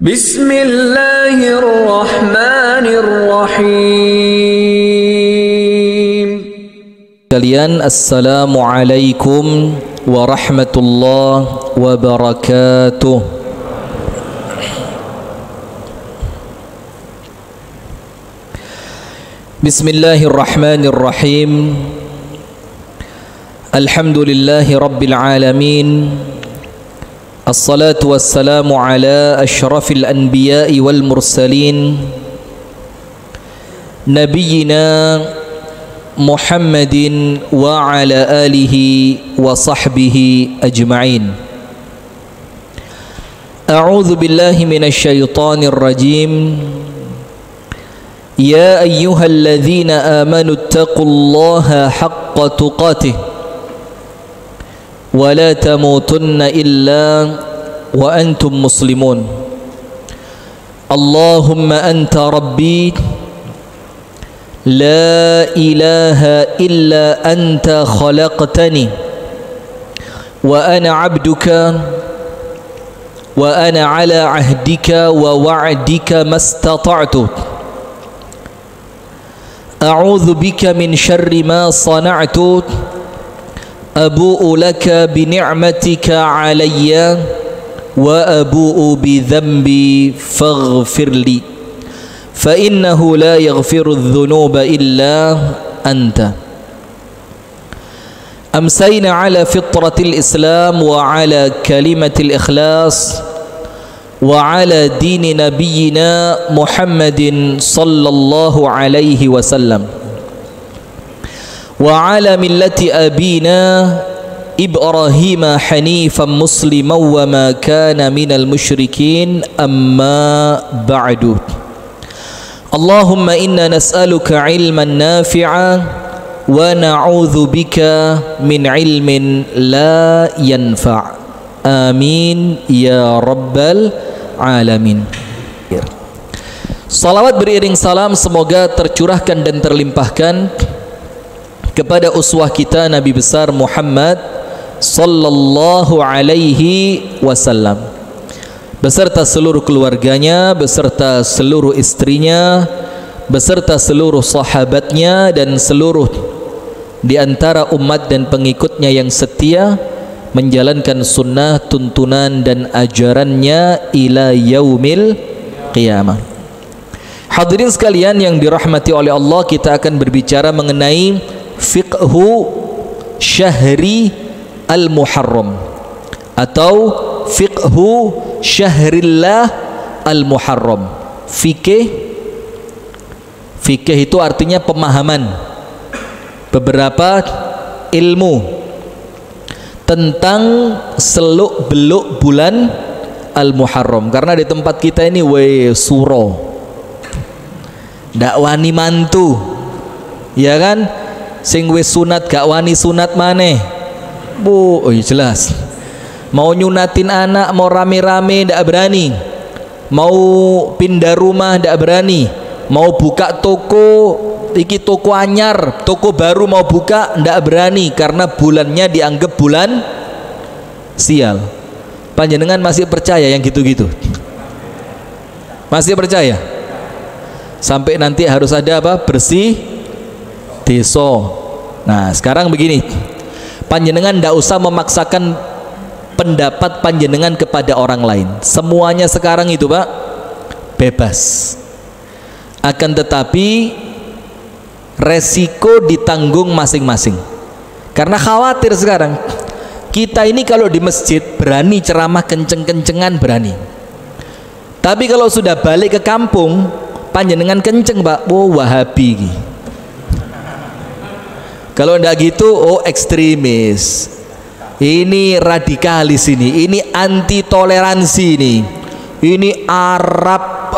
Bismillahirrahmanirrahim. Kalian, assalamualaikum warahmatullahi wabarakatuh. Bismillahirrahmanirrahim. Alhamdulillahi rabbil alamin. Assalatu wassalamu ala ashrafil anbiya'i wal mursalin Nabiyyina Muhammadin wa ala alihi wa sahbihi ajma'in. A'udzu billahi minasy syaithanir rajim. Ya ayyuhalladzina amanu taqullaha haqqa tuqatih wa la tamutunna illa wa antum muslimun. Allahumma anta rabbi la ilaha illa anta khalaqtani wa ana abduka wa ana ala ahdika wa wa'dika mastata'tu. A'udzu bika min syarri ma sana'tu. Abu'u laka bi ni'matika alayya wa abu'u bi dhanbi faghfirli fa innahu la yaghfiru adh-dhunuba illa anta. Amsayna ala fitratil islam wa ala kalimatil ikhlas wa ala dini nabiyyina Muhammadin sallallahu alaihi wasallam wa ala millati abina Ibrahim hanifan musliman wa ma kana minal musyrikin, amma ba'du. Allahumma inna nas'aluka ilman nafi'a wa na'udzu bika min ilmin la yanfa'. Amin ya rabbal alamin. Salawat beriring salam semoga tercurahkan dan terlimpahkan kepada uswah kita Nabi besar Muhammad sallallahu alaihi wasallam beserta seluruh keluarganya, beserta seluruh istrinya, beserta seluruh sahabatnya dan seluruh di antara umat dan pengikutnya yang setia menjalankan sunnah, tuntunan dan ajarannya ila yaumil qiyamah. Hadirin sekalian yang dirahmati oleh Allah, kita akan berbicara mengenai fiqhu syahri al-muharram atau fiqhu syahrillah al-muharram. Fikih itu artinya pemahaman beberapa ilmu tentang seluk beluk bulan al-muharram. Karena di tempat kita ini suro ndak wani mantu, ya kan? Sing wis sunat gak wani sunat maneh. Jelas. Mau nyunatin anak, mau rame-rame ndak berani. Mau pindah rumah ndak berani. Mau buka toko, iki toko anyar, toko baru mau buka ndak berani karena bulannya dianggap bulan sial. Panjenengan masih percaya yang gitu-gitu? Masih percaya? Sampai nanti harus ada apa? Bersih deso. Nah sekarang begini, panjenengan tidak usah memaksakan pendapat panjenengan kepada orang lain. Semuanya sekarang itu Pak bebas. Akan tetapi resiko ditanggung masing-masing. Karena khawatir sekarang kita ini kalau di masjid berani ceramah kenceng-kencengan berani. Tapi kalau sudah balik ke kampung panjenengan kenceng Pak, Wahabi. Kalau ndak gitu, ekstremis. Ini radikalis ini anti toleransi ini Arab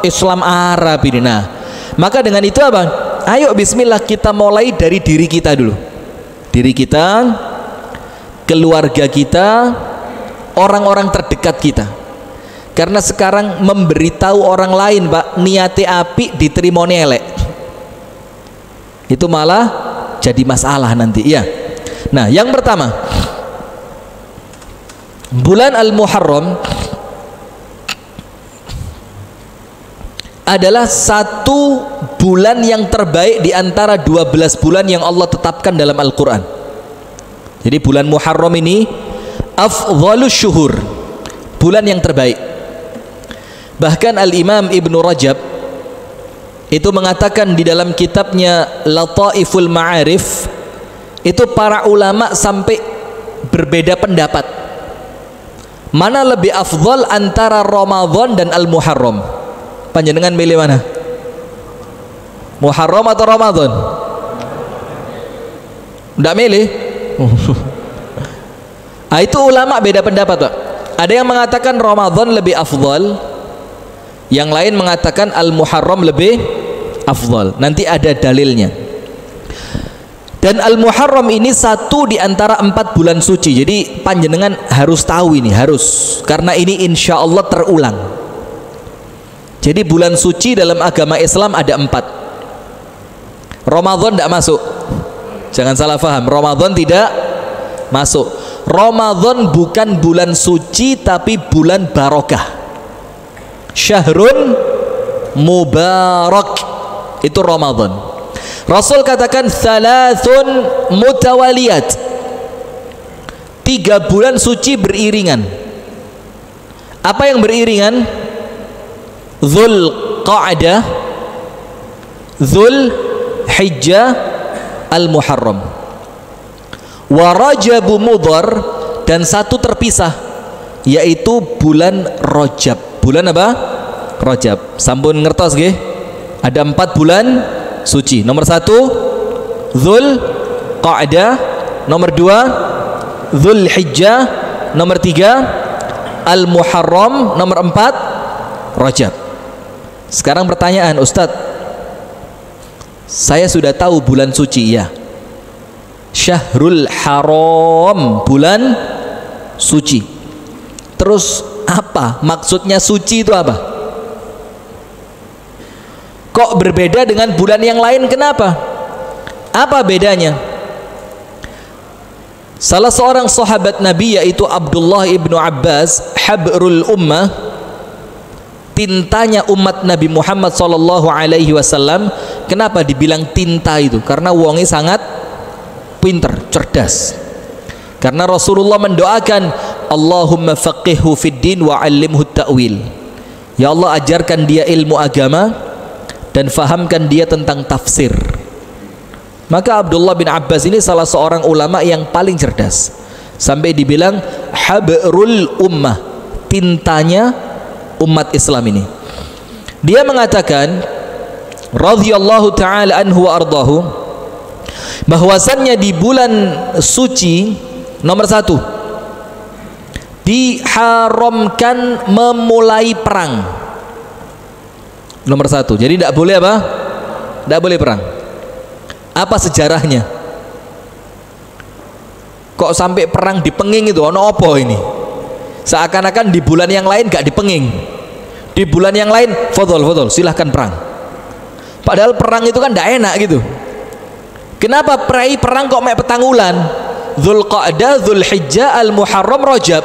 Islam Arab ini. Nah, maka dengan itu apa? Ayo bismillah kita mulai dari diri kita dulu. Diri kita, keluarga kita, orang-orang terdekat kita. Karena sekarang memberitahu orang lain Pak, niate apik diterima elek. Itu malah jadi masalah nanti ya. Nah yang pertama, bulan Al-Muharram adalah satu bulan yang terbaik di antara 12 bulan yang Allah tetapkan dalam Al-Quran. Jadi bulan Muharram ini afdhalus syuhur, bulan yang terbaik. Bahkan Al-Imam Ibnu Rajab itu mengatakan di dalam kitabnya Lataiful Ma'arif, itu para ulama sampai berbeda pendapat mana lebih afdhal antara Ramadan dan Al-Muharram. Panjenengan milih mana? Muharram atau Ramadan? Nggak milih? Nah, itu ulama beda pendapat, Pak. Ada yang mengatakan Ramadan lebih afdal, yang lain mengatakan Al-Muharram lebih afdal. Nanti ada dalilnya. Dan Al-Muharram ini satu di antara 4 bulan suci. Jadi panjenengan harus tahu ini, harus, karena ini insya Allah terulang. Jadi bulan suci dalam agama Islam ada 4. Ramadan tidak masuk, jangan salah faham, Ramadan tidak masuk. Ramadan bukan bulan suci, tapi bulan barokah. Syahrun mubarak, itu Ramadan. Rasul katakan thalathun mutawaliyat, 3 bulan suci beriringan. Apa yang beriringan? Dzul Qa'dah, Dzul Hijjah, Al-Muharram, wa Rajab Mudhar, dan satu terpisah, yaitu bulan Rajab. Bulan apa? Rajab. Sampun ngertos nggih? Ada 4 bulan suci. Nomor 1 Dzul Qa'dah, nomor 2 Dzul Hijjah, nomor 3 Al-Muharram, nomor 4 Rajab. Sekarang pertanyaan, Ustadz, saya sudah tahu bulan suci, ya, Syahrul Haram, bulan suci. Terus apa maksudnya suci itu apa? Kok berbeda dengan bulan yang lain? Kenapa? Apa bedanya? Salah seorang sahabat Nabi, yaitu Abdullah ibnu Abbas, habrul ummah, tintanya umat Nabi Muhammad SAW. Kenapa dibilang tinta itu? Karena wongnya sangat pinter, cerdas. Karena Rasulullah mendoakan, Allahumma faqihhu fid din wa 'allimhu ta'wil. Ya Allah, ajarkan dia ilmu agama dan fahamkan dia tentang tafsir. Maka Abdullah bin Abbas ini salah seorang ulama yang paling cerdas, sampai dibilang habrul ummah, tintanya umat Islam ini. Dia mengatakan radhiyallahu ta'ala anhu wa ardahu, bahwasannya di bulan suci nomor 1 diharamkan memulai perang. Nomor 1. Jadi tidak boleh apa? Tidak boleh perang. Apa sejarahnya? Kok sampai perang dipenging itu? Ono apa ini? Seakan-akan di bulan yang lain gak dipenging, di bulan yang lain fadhol silahkan perang. Padahal perang itu kan gak enak gitu. Kenapa perang kok mek petang wulan? Dzul Qa'dah, Dzul Hijjah, Al-Muharram, Rajab.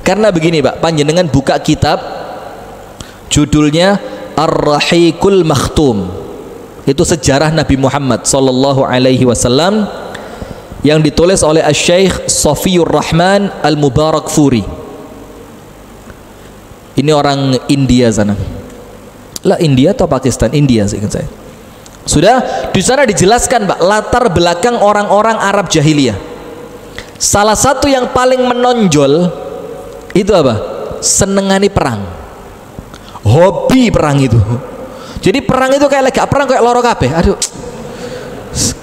Karena begini, Pak, panjenengan buka kitab judulnya Ar-Rahiqul Makhtum, itu sejarah Nabi Muhammad sallallahu alaihi wasallam yang ditulis oleh Asy-Syaikh Shafiyur Rahman Al-Mubarakfuri. Ini orang India sana. Lah, India atau Pakistan? India seingat saya. Sudah di sana dijelaskan, Pak, latar belakang orang-orang Arab jahiliyah. Salah satu yang paling menonjol itu apa? Senengani perang. Hobi perang itu. Jadi perang itu kayak lega perang kayak loro kabeh. Aduh,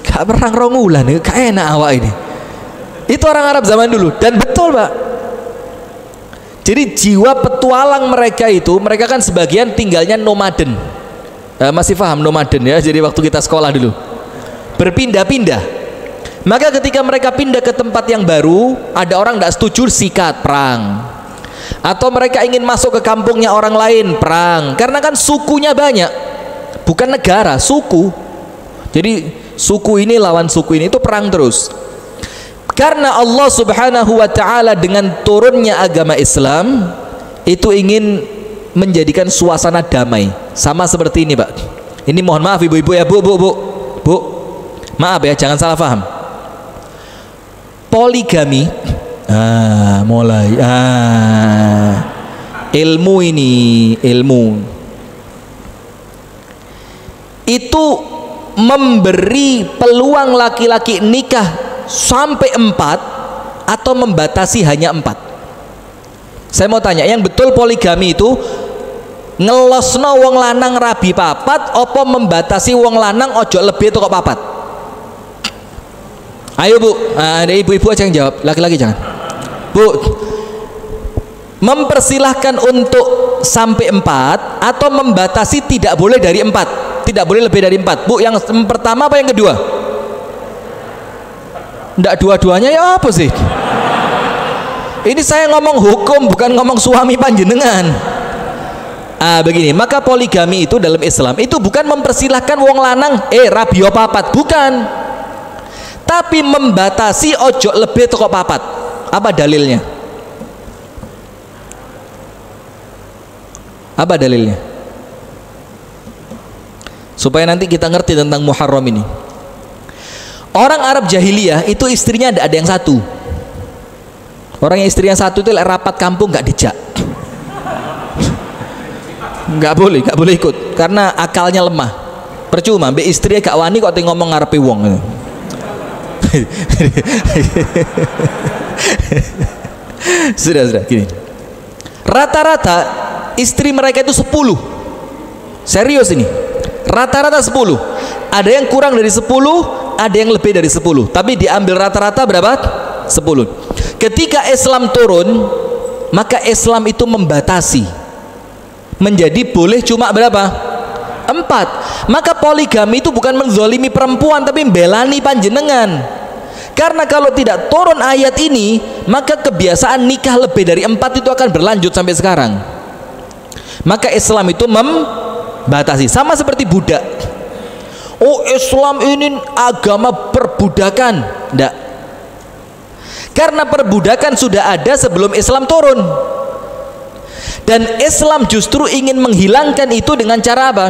gak perang rongulan, gak enak awak ini. Itu orang Arab zaman dulu, dan betul, Pak. Jadi jiwa petualang mereka itu, mereka kan sebagian tinggalnya nomaden. Masih paham nomaden ya? Jadi waktu kita sekolah dulu berpindah-pindah. Maka ketika mereka pindah ke tempat yang baru, ada orang tidak setuju, sikat, perang. Atau mereka ingin masuk ke kampungnya orang lain, perang. Karena kan sukunya banyak, bukan negara, suku. Jadi suku ini lawan suku ini, itu perang terus. Karena Allah Subhanahu wa ta'ala dengan turunnya agama Islam itu ingin menjadikan suasana damai. Sama seperti ini, Pak. Ini mohon maaf ibu-ibu ya, Bu. Maaf ya, jangan salah paham. Poligami, mulai. Ilmu ini, ilmu. Itu memberi peluang laki-laki nikah sampai 4 atau membatasi hanya 4. Saya mau tanya, yang betul poligami itu ngelosno wong lanang rabi papat apa membatasi wong lanang ojo lebih itu kok papat? Ayo Bu, ada ibu-ibu aja yang jawab, laki-laki jangan. Bu, mempersilahkan untuk sampai 4 atau membatasi tidak boleh dari 4, tidak boleh lebih dari 4. Bu, yang pertama apa yang kedua? Nggak dua-duanya ya apa sih? Ini saya ngomong hukum, bukan ngomong suami panjenengan. Begini, maka poligami itu dalam Islam itu bukan mempersilahkan wong lanang rabi papat, bukan, tapi membatasi ojo lebih toko papat. Apa dalilnya? Apa dalilnya? Supaya nanti kita ngerti tentang Muharram ini. Orang Arab jahiliyah itu istrinya ada yang satu. Orang yang istrinya satu itu rapat kampung nggak dijak. Nggak boleh ikut karena akalnya lemah. Percuma, mbak istri gak wani kok ngomong ngarepe wong. Sudah gini. Rata-rata istri mereka itu 10. Serius ini. Rata-rata 10. Ada yang kurang dari 10, ada yang lebih dari 10. Tapi diambil rata-rata berapa? 10. Ketika Islam turun, maka Islam itu membatasi menjadi boleh cuma berapa? 4. Maka poligami itu bukan menzolimi perempuan, tapi membelani panjenengan. Karena kalau tidak turun ayat ini, maka kebiasaan nikah lebih dari 4 itu akan berlanjut sampai sekarang. Maka Islam itu membatasi. Sama seperti budak. Oh, Islam ini agama perbudakan. Enggak. Karena perbudakan sudah ada sebelum Islam turun. Dan Islam justru ingin menghilangkan itu dengan cara apa?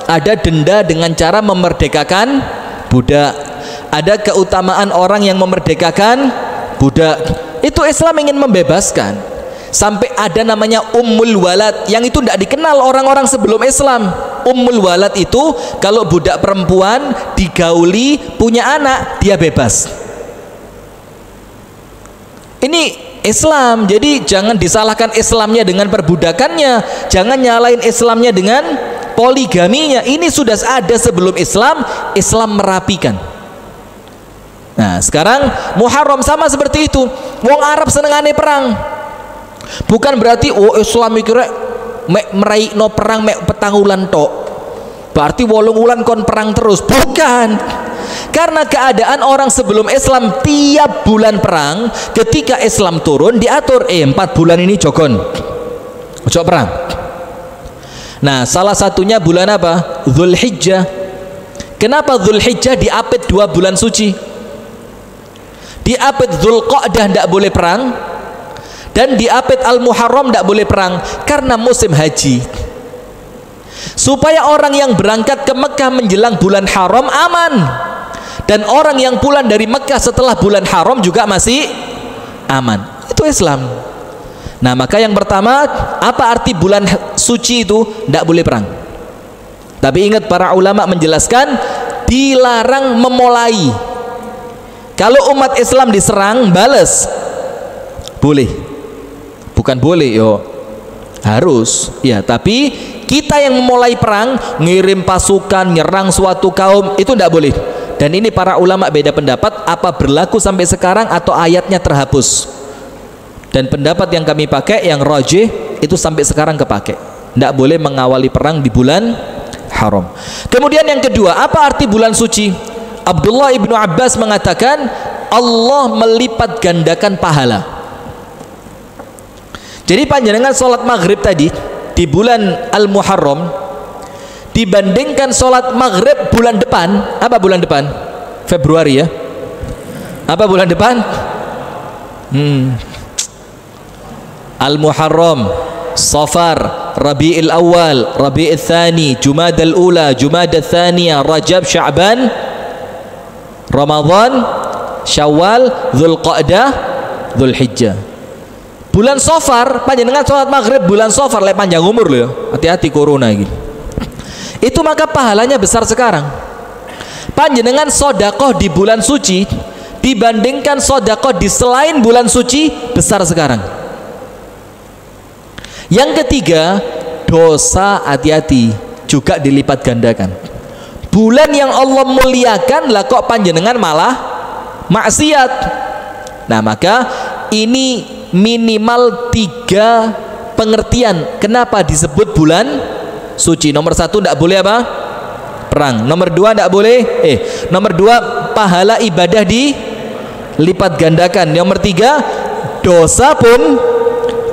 Ada denda dengan cara memerdekakan budak. Ada keutamaan orang yang memerdekakan budak. Itu Islam ingin membebaskan. Sampai ada namanya Ummul Walad, yang itu tidak dikenal orang-orang sebelum Islam. Ummul Walad itu kalau budak perempuan digauli, punya anak, dia bebas. Ini Islam, jadi jangan disalahkan Islamnya dengan perbudakannya, jangan nyalain Islamnya dengan poligaminya. Ini sudah ada sebelum Islam, Islam merapikan. Nah, sekarang Muharram sama seperti itu. Wong Arab senengane perang. Bukan berarti Islam mikirnya meraih no perang mek petangulan tok. Berarti 8 wulan kon perang terus. Bukan. Karena keadaan orang sebelum Islam tiap bulan perang, ketika Islam turun diatur 4 bulan ini jogon ojo perang. Nah, salah satunya bulan apa? Dzulhijjah. Kenapa Dzulhijjah diapit 2 bulan suci? Diapit Dzulqa'dah tidak boleh perang, dan diapit Al-Muharram tidak boleh perang karena musim haji. Supaya orang yang berangkat ke Mekah menjelang bulan haram aman, dan orang yang pulang dari Mekah setelah bulan haram juga masih aman. Itu Islam. Nah, maka yang pertama, apa arti bulan suci itu? Tidak boleh perang. Tapi ingat, para ulama menjelaskan dilarang memulai. Kalau umat Islam diserang, balas boleh, bukan boleh harus ya. Tapi kita yang memulai perang, ngirim pasukan, nyerang suatu kaum, itu tidak boleh. Dan ini para ulama beda pendapat, apa berlaku sampai sekarang atau ayatnya terhapus. Dan pendapat yang kami pakai, yang rajih, itu sampai sekarang kepakai. Tidak boleh mengawali perang di bulan haram. Kemudian yang kedua, apa arti bulan suci? Abdullah ibnu Abbas mengatakan Allah melipat gandakan pahala. Jadi panjenengan sholat maghrib tadi di bulan Al-Muharram dibandingkan sholat maghrib bulan depan. Apa bulan depan? Februari ya. Apa bulan depan? Al-Muharram, Safar, Rabi'il Awal, Rabi'il Thani, Jumadal Ula, Jumadal Thaniyah, Rajab, Sya'ban, Ramadan, Syawal, Dzulqa'dah, Dzulhijjah. Bulan Safar panjenengan sholat maghrib bulan Safar lek panjang umur loh ya. Hati-hati corona iki. Itu maka pahalanya besar sekarang. Panjenengan sodakoh di bulan suci dibandingkan sodakoh di selain bulan suci besar sekarang. Yang ketiga, dosa hati-hati juga dilipat gandakan. Bulan yang Allah muliakan lah kok panjenengan malah maksiat. Nah maka ini minimal 3 pengertian kenapa disebut bulan suci. Nomor 1 tidak boleh apa? Perang. Nomor 2 tidak boleh nomor 2 pahala ibadah dilipat gandakan. Nomor 3 dosa pun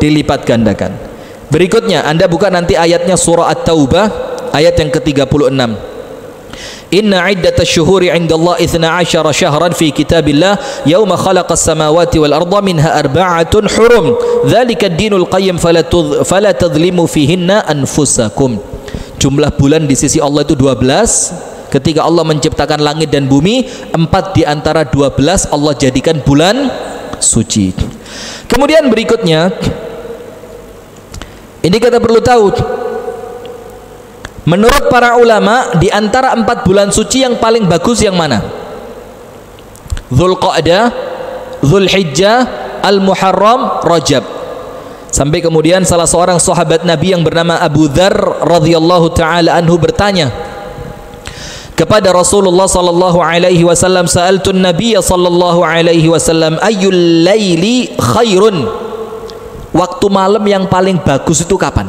dilipat gandakan. Berikutnya Anda buka nanti ayatnya surah At-Taubah ayat yang ke-36. Inna iddatash syuhuri 'indallahi 12 syahran fi kitabillah yauma khalaqas samawati wal arda minha arba'atun hurum dzalika ad-dinul qayyim fala tadhlimu fihinna anfusakum. Jumlah bulan di sisi Allah itu 12. Ketika Allah menciptakan langit dan bumi, 4 di antara 12 Allah jadikan bulan suci. Kemudian berikutnya ini kita perlu tahu, menurut para ulama di antara 4 bulan suci yang paling bagus yang mana? Dzulqa'dah, Dzulhijjah, Al-Muharram, Rajab. Sampai kemudian salah seorang sahabat Nabi yang bernama Abu Dzar radhiyallahu taala anhu bertanya kepada Rasulullah sallallahu alaihi wasallam, sa'altun Nabiy sallallahu alaihi wasallam ayyul laili khairun? Waktu malam yang paling bagus itu kapan?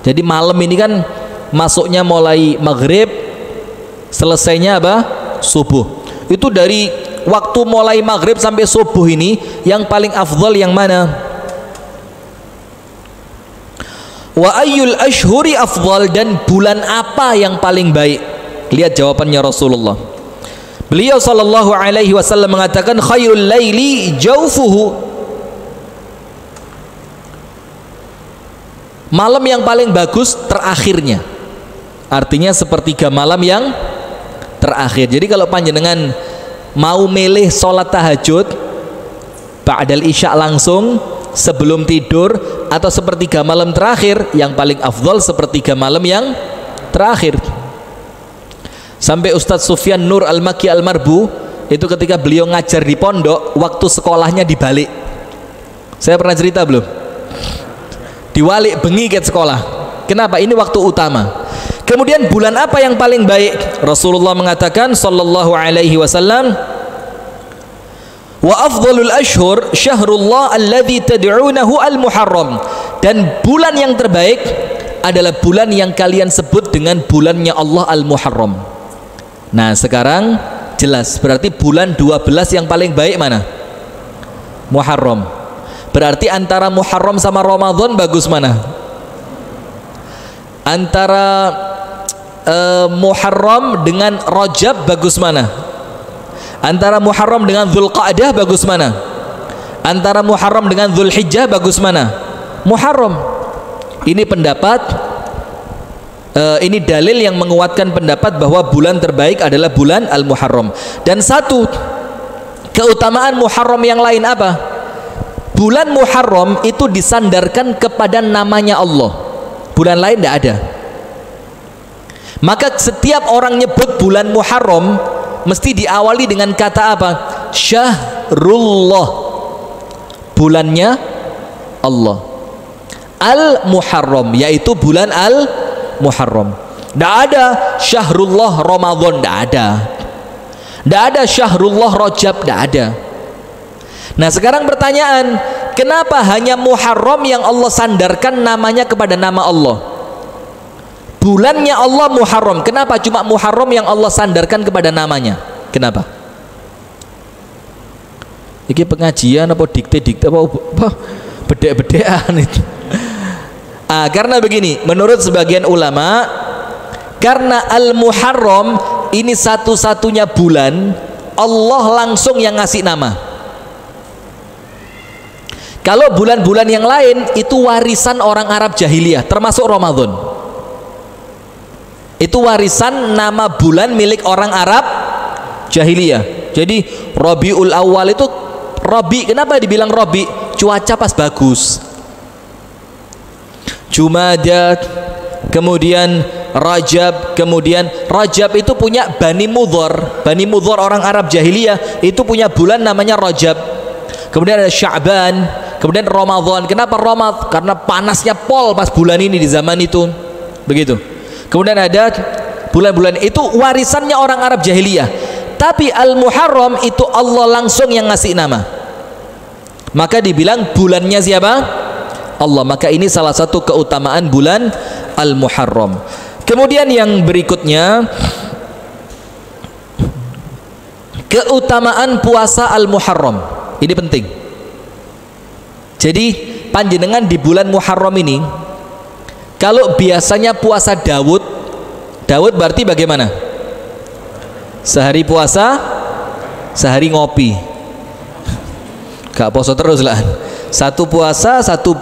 Jadi malam ini kan masuknya mulai maghrib, selesainya apa? Subuh. Itu dari waktu mulai maghrib sampai subuh ini yang paling afdal yang mana? Wa ayyul ashhuri afdal, dan bulan apa yang paling baik? Lihat jawabannya Rasulullah. Beliau sallallahu alaihi wasallam mengatakan khairul laili jawfuhu. Malam yang paling bagus terakhirnya, artinya sepertiga malam yang terakhir. Jadi kalau panjenengan mau milih sholat tahajud ba'dal isya langsung sebelum tidur atau sepertiga malam terakhir, yang paling afdal sepertiga malam yang terakhir. Sampai Ustadz Sufyan Nur Al-Makki Al-Marbu itu ketika beliau ngajar di pondok, waktu sekolahnya dibalik. Saya pernah cerita belum? Diwalik bengi ke sekolah. Kenapa? Ini waktu utama. Kemudian bulan apa yang paling baik? Rasulullah mengatakan sallallahu alaihi wasallam, wa afdhalul ashhur syahrullah alladzi tad'unahu al-muharram. Dan bulan yang terbaik adalah bulan yang kalian sebut dengan bulannya Allah al-Muharram. Nah, sekarang jelas berarti bulan 12 yang paling baik mana? Muharram. Berarti antara Muharram sama Ramadan bagus mana? Antara Muharram dengan Rajab bagus mana? Antara Muharram dengan Dzulqa'dah bagus mana? Antara Muharram dengan Dzulhijjah bagus mana? Muharram. Ini pendapat, ini dalil yang menguatkan pendapat bahwa bulan terbaik adalah bulan Al-Muharram. Dan satu keutamaan Muharram yang lain apa? Bulan Muharram itu disandarkan kepada namanya Allah. Bulan lain tidak ada. Maka setiap orang nyebut bulan Muharram mesti diawali dengan kata apa? Syahrullah, bulannya Allah. Al-Muharram, yaitu bulan Al-Muharram. Tidak ada Syahrullah Ramadan, tidak ada. Tidak ada Syahrullah Rajab, tidak ada. Nah sekarang pertanyaan, kenapa hanya Muharram yang Allah sandarkan namanya kepada nama Allah? Bulannya Allah Muharram, kenapa cuma Muharram yang Allah sandarkan kepada namanya? Kenapa? Ini pengajian apa dikte-dikte apa bedek-bedekan itu? Karena begini, menurut sebagian ulama, karena Al-Muharram ini satu-satunya bulan Allah langsung yang ngasih nama. Kalau bulan-bulan yang lain itu warisan orang Arab jahiliyah, termasuk Ramadan. Itu warisan nama bulan milik orang Arab jahiliyah. Jadi Rabiul Awal itu Rabi, kenapa dibilang Rabi? Cuaca pas bagus. Jumadah, kemudian Rajab, kemudian Rajab itu punya Bani Mudhar. Bani Mudhar orang Arab jahiliyah itu punya bulan namanya Rajab. Kemudian ada Sya'ban, kemudian Ramadan. Kenapa Ramadan? Karena panasnya pol pas bulan ini di zaman itu. Begitu. Kemudian ada bulan-bulan itu warisannya orang Arab jahiliyah. Tapi Al-Muharram itu Allah langsung yang ngasih nama. Maka dibilang bulannya siapa? Allah. Maka ini salah satu keutamaan bulan Al-Muharram. Kemudian yang berikutnya, keutamaan puasa Al-Muharram. Ini penting. Jadi panjenengan di bulan Muharram ini, kalau biasanya puasa Daud berarti bagaimana? Sehari puasa, sehari ngopi. Gak poso terus lah. Satu puasa, satu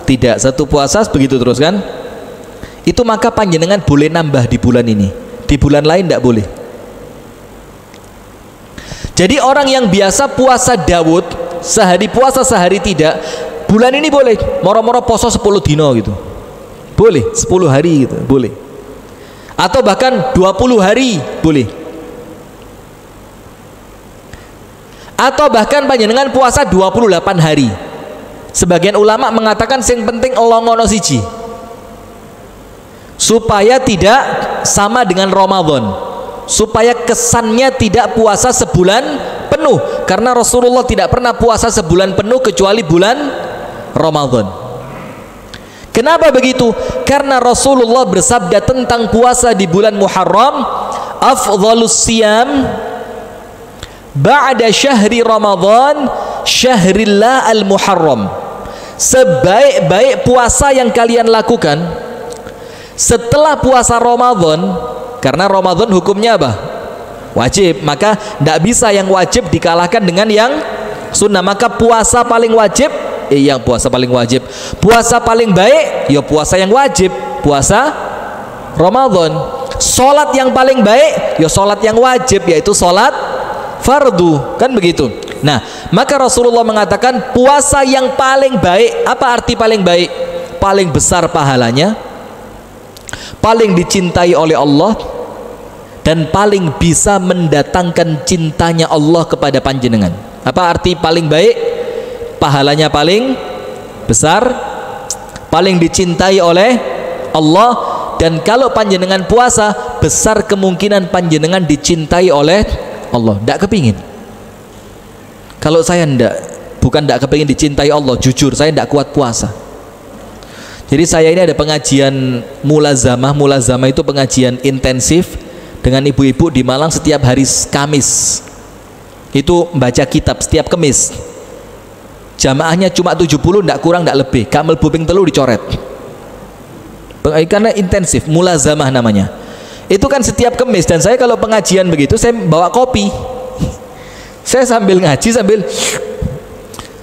tidak. Satu puasa begitu terus kan? Itu maka panjenengan boleh nambah di bulan ini. Di bulan lain tidak boleh. Jadi orang yang biasa puasa Daud, sehari puasa sehari tidak, bulan ini boleh moro-moro poso 10 dino gitu. Boleh 10 hari gitu, boleh. Atau bahkan 20 hari boleh. Atau bahkan panjenengan puasa 28 hari. Sebagian ulama mengatakan yang penting Allah ngono siji, supaya tidak sama dengan Ramadan, supaya kesannya tidak puasa sebulan penuh, karena Rasulullah tidak pernah puasa sebulan penuh kecuali bulan Ramadan. Kenapa begitu? Karena Rasulullah bersabda tentang puasa di bulan Muharram, afdhalus siyam ba'da syahri Ramadan syahrillah al-Muharram. Sebaik-baik puasa yang kalian lakukan setelah puasa Ramadan, karena Ramadan hukumnya apa? Wajib. Maka tidak bisa yang wajib dikalahkan dengan yang sunnah. Maka puasa paling wajib, yang puasa paling wajib, puasa paling baik, ya puasa yang wajib, puasa Ramadan. Sholat yang paling baik, ya sholat yang wajib, yaitu sholat fardu, kan begitu. Nah, maka Rasulullah mengatakan puasa yang paling baik. Apa arti paling baik? Paling besar pahalanya, paling dicintai oleh Allah, dan paling bisa mendatangkan cintanya Allah kepada panjenengan. Apa arti paling baik? Pahalanya paling besar, paling dicintai oleh Allah, dan kalau panjenengan puasa, besar kemungkinan panjenengan dicintai oleh Allah. Tidak kepingin. Kalau saya bukan tidak kepingin dicintai Allah, jujur saya tidak kuat puasa. Jadi saya ini ada pengajian mulazamah. Mulazamah itu pengajian intensif dengan ibu-ibu di Malang setiap hari Kamis. Itu membaca kitab setiap Kamis. Jamaahnya cuma 70, tidak kurang tidak lebih. Kamel buping telu dicoret. Karena intensif, mulazamah namanya. Itu kan setiap Kamis, dan saya kalau pengajian begitu saya bawa kopi. Saya sambil ngaji sambil,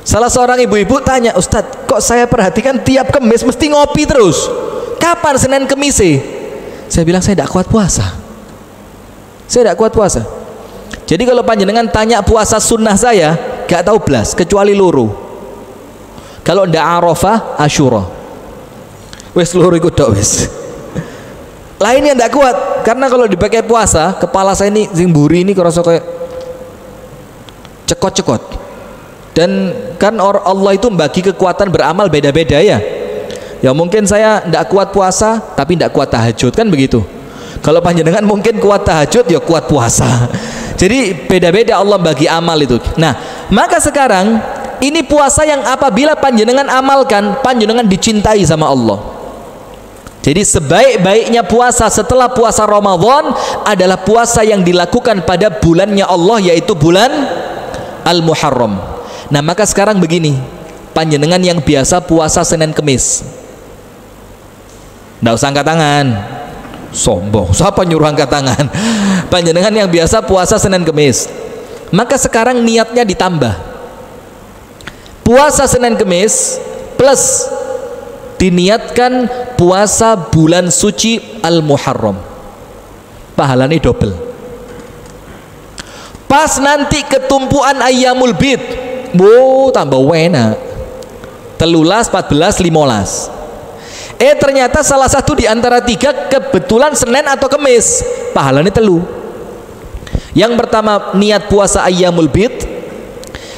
salah seorang ibu-ibu tanya, Ustadz, kok saya perhatikan tiap Kamis mesti ngopi terus, kapan Senin Kamis sih? Saya bilang saya tidak kuat puasa. Saya tidak kuat puasa. Jadi kalau panjenengan tanya puasa sunnah saya, gak tahu belas kecuali luru. Kalau ndak Arafah, Asyura. Wes luru ikut dok wes. Lainnya ndak kuat, karena kalau dipakai puasa, kepala saya ini zimburi ini kerasa kayak cekot-cekot. Dan kan Allah itu membagi kekuatan beramal beda-beda ya. Ya mungkin saya ndak kuat puasa, tapi ndak kuat tahajud, kan begitu. Kalau panjenengan mungkin kuat tahajud, ya kuat puasa. Jadi beda-beda Allah bagi amal itu. Nah, maka sekarang ini puasa yang apabila panjenengan amalkan, panjenengan dicintai sama Allah. Jadi sebaik-baiknya puasa setelah puasa Ramadan adalah puasa yang dilakukan pada bulannya Allah, yaitu bulan Al-Muharram. Nah, maka sekarang begini, panjenengan yang biasa puasa Senin Kemis, nggak usah angkat tangan. Sombong, siapa nyuruh angkat tangan? Panjenengan yang biasa puasa Senin Kemis, maka sekarang niatnya ditambah. puasa Senin Kemis plus diniatkan puasa bulan suci Al-Muharram, pahalanya double. Pas nanti ketumpuan Ayyamul Bid, tambah enak, 13, 14, 15. Ternyata salah satu di antara 3 kebetulan Senin atau Kemis, pahalanya telu. Yang pertama niat puasa Ayyamul Bid.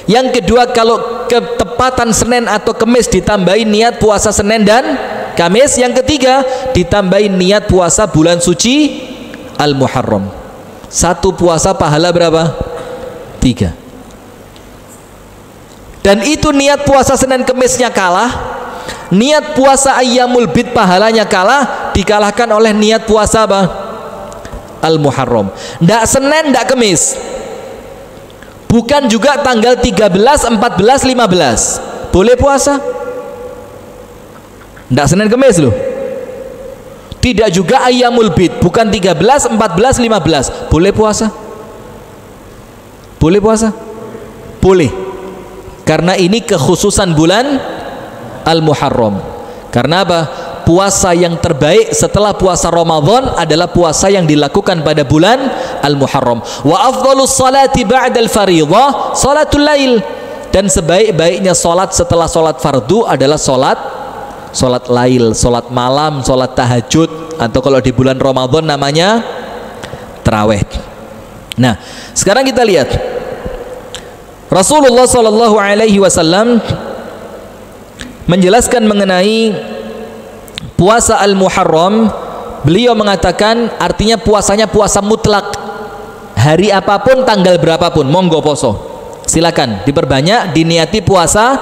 Yang kedua, kalau ketepatan Senin atau Kemis ditambahin niat puasa Senin dan Kamis. Yang ketiga, ditambahin niat puasa bulan suci Al-Muharram. Satu puasa pahala berapa? 3. Dan itu niat puasa Senin Kemisnya kalah, niat puasa Ayyamul Bid pahalanya kalah, dikalahkan oleh niat puasa apa? Al-Muharram. Ndak Senin, ndak Kemis, bukan juga tanggal 13, 14, 15 boleh puasa. Ndak Senin Kemis loh. Tidak juga Ayyamul Bid, bukan 13, 14, 15 boleh puasa. Boleh puasa? Boleh. Karena ini kekhususan bulan Al-Muharram. Karena apa? Puasa yang terbaik setelah puasa Ramadan adalah puasa yang dilakukan pada bulan Al-Muharram. Wa afdhalus salati ba'dal fariidhah salatul lail. Dan sebaik-baiknya salat setelah salat fardu adalah salat lail, salat malam, salat tahajud, atau kalau di bulan Ramadan namanya tarawih. Nah, sekarang kita lihat Rasulullah sallallahu alaihi wasallam menjelaskan mengenai puasa Al-Muharram. Beliau mengatakan artinya puasanya puasa mutlak, hari apapun tanggal berapapun monggo poso, silakan diperbanyak, diniati puasa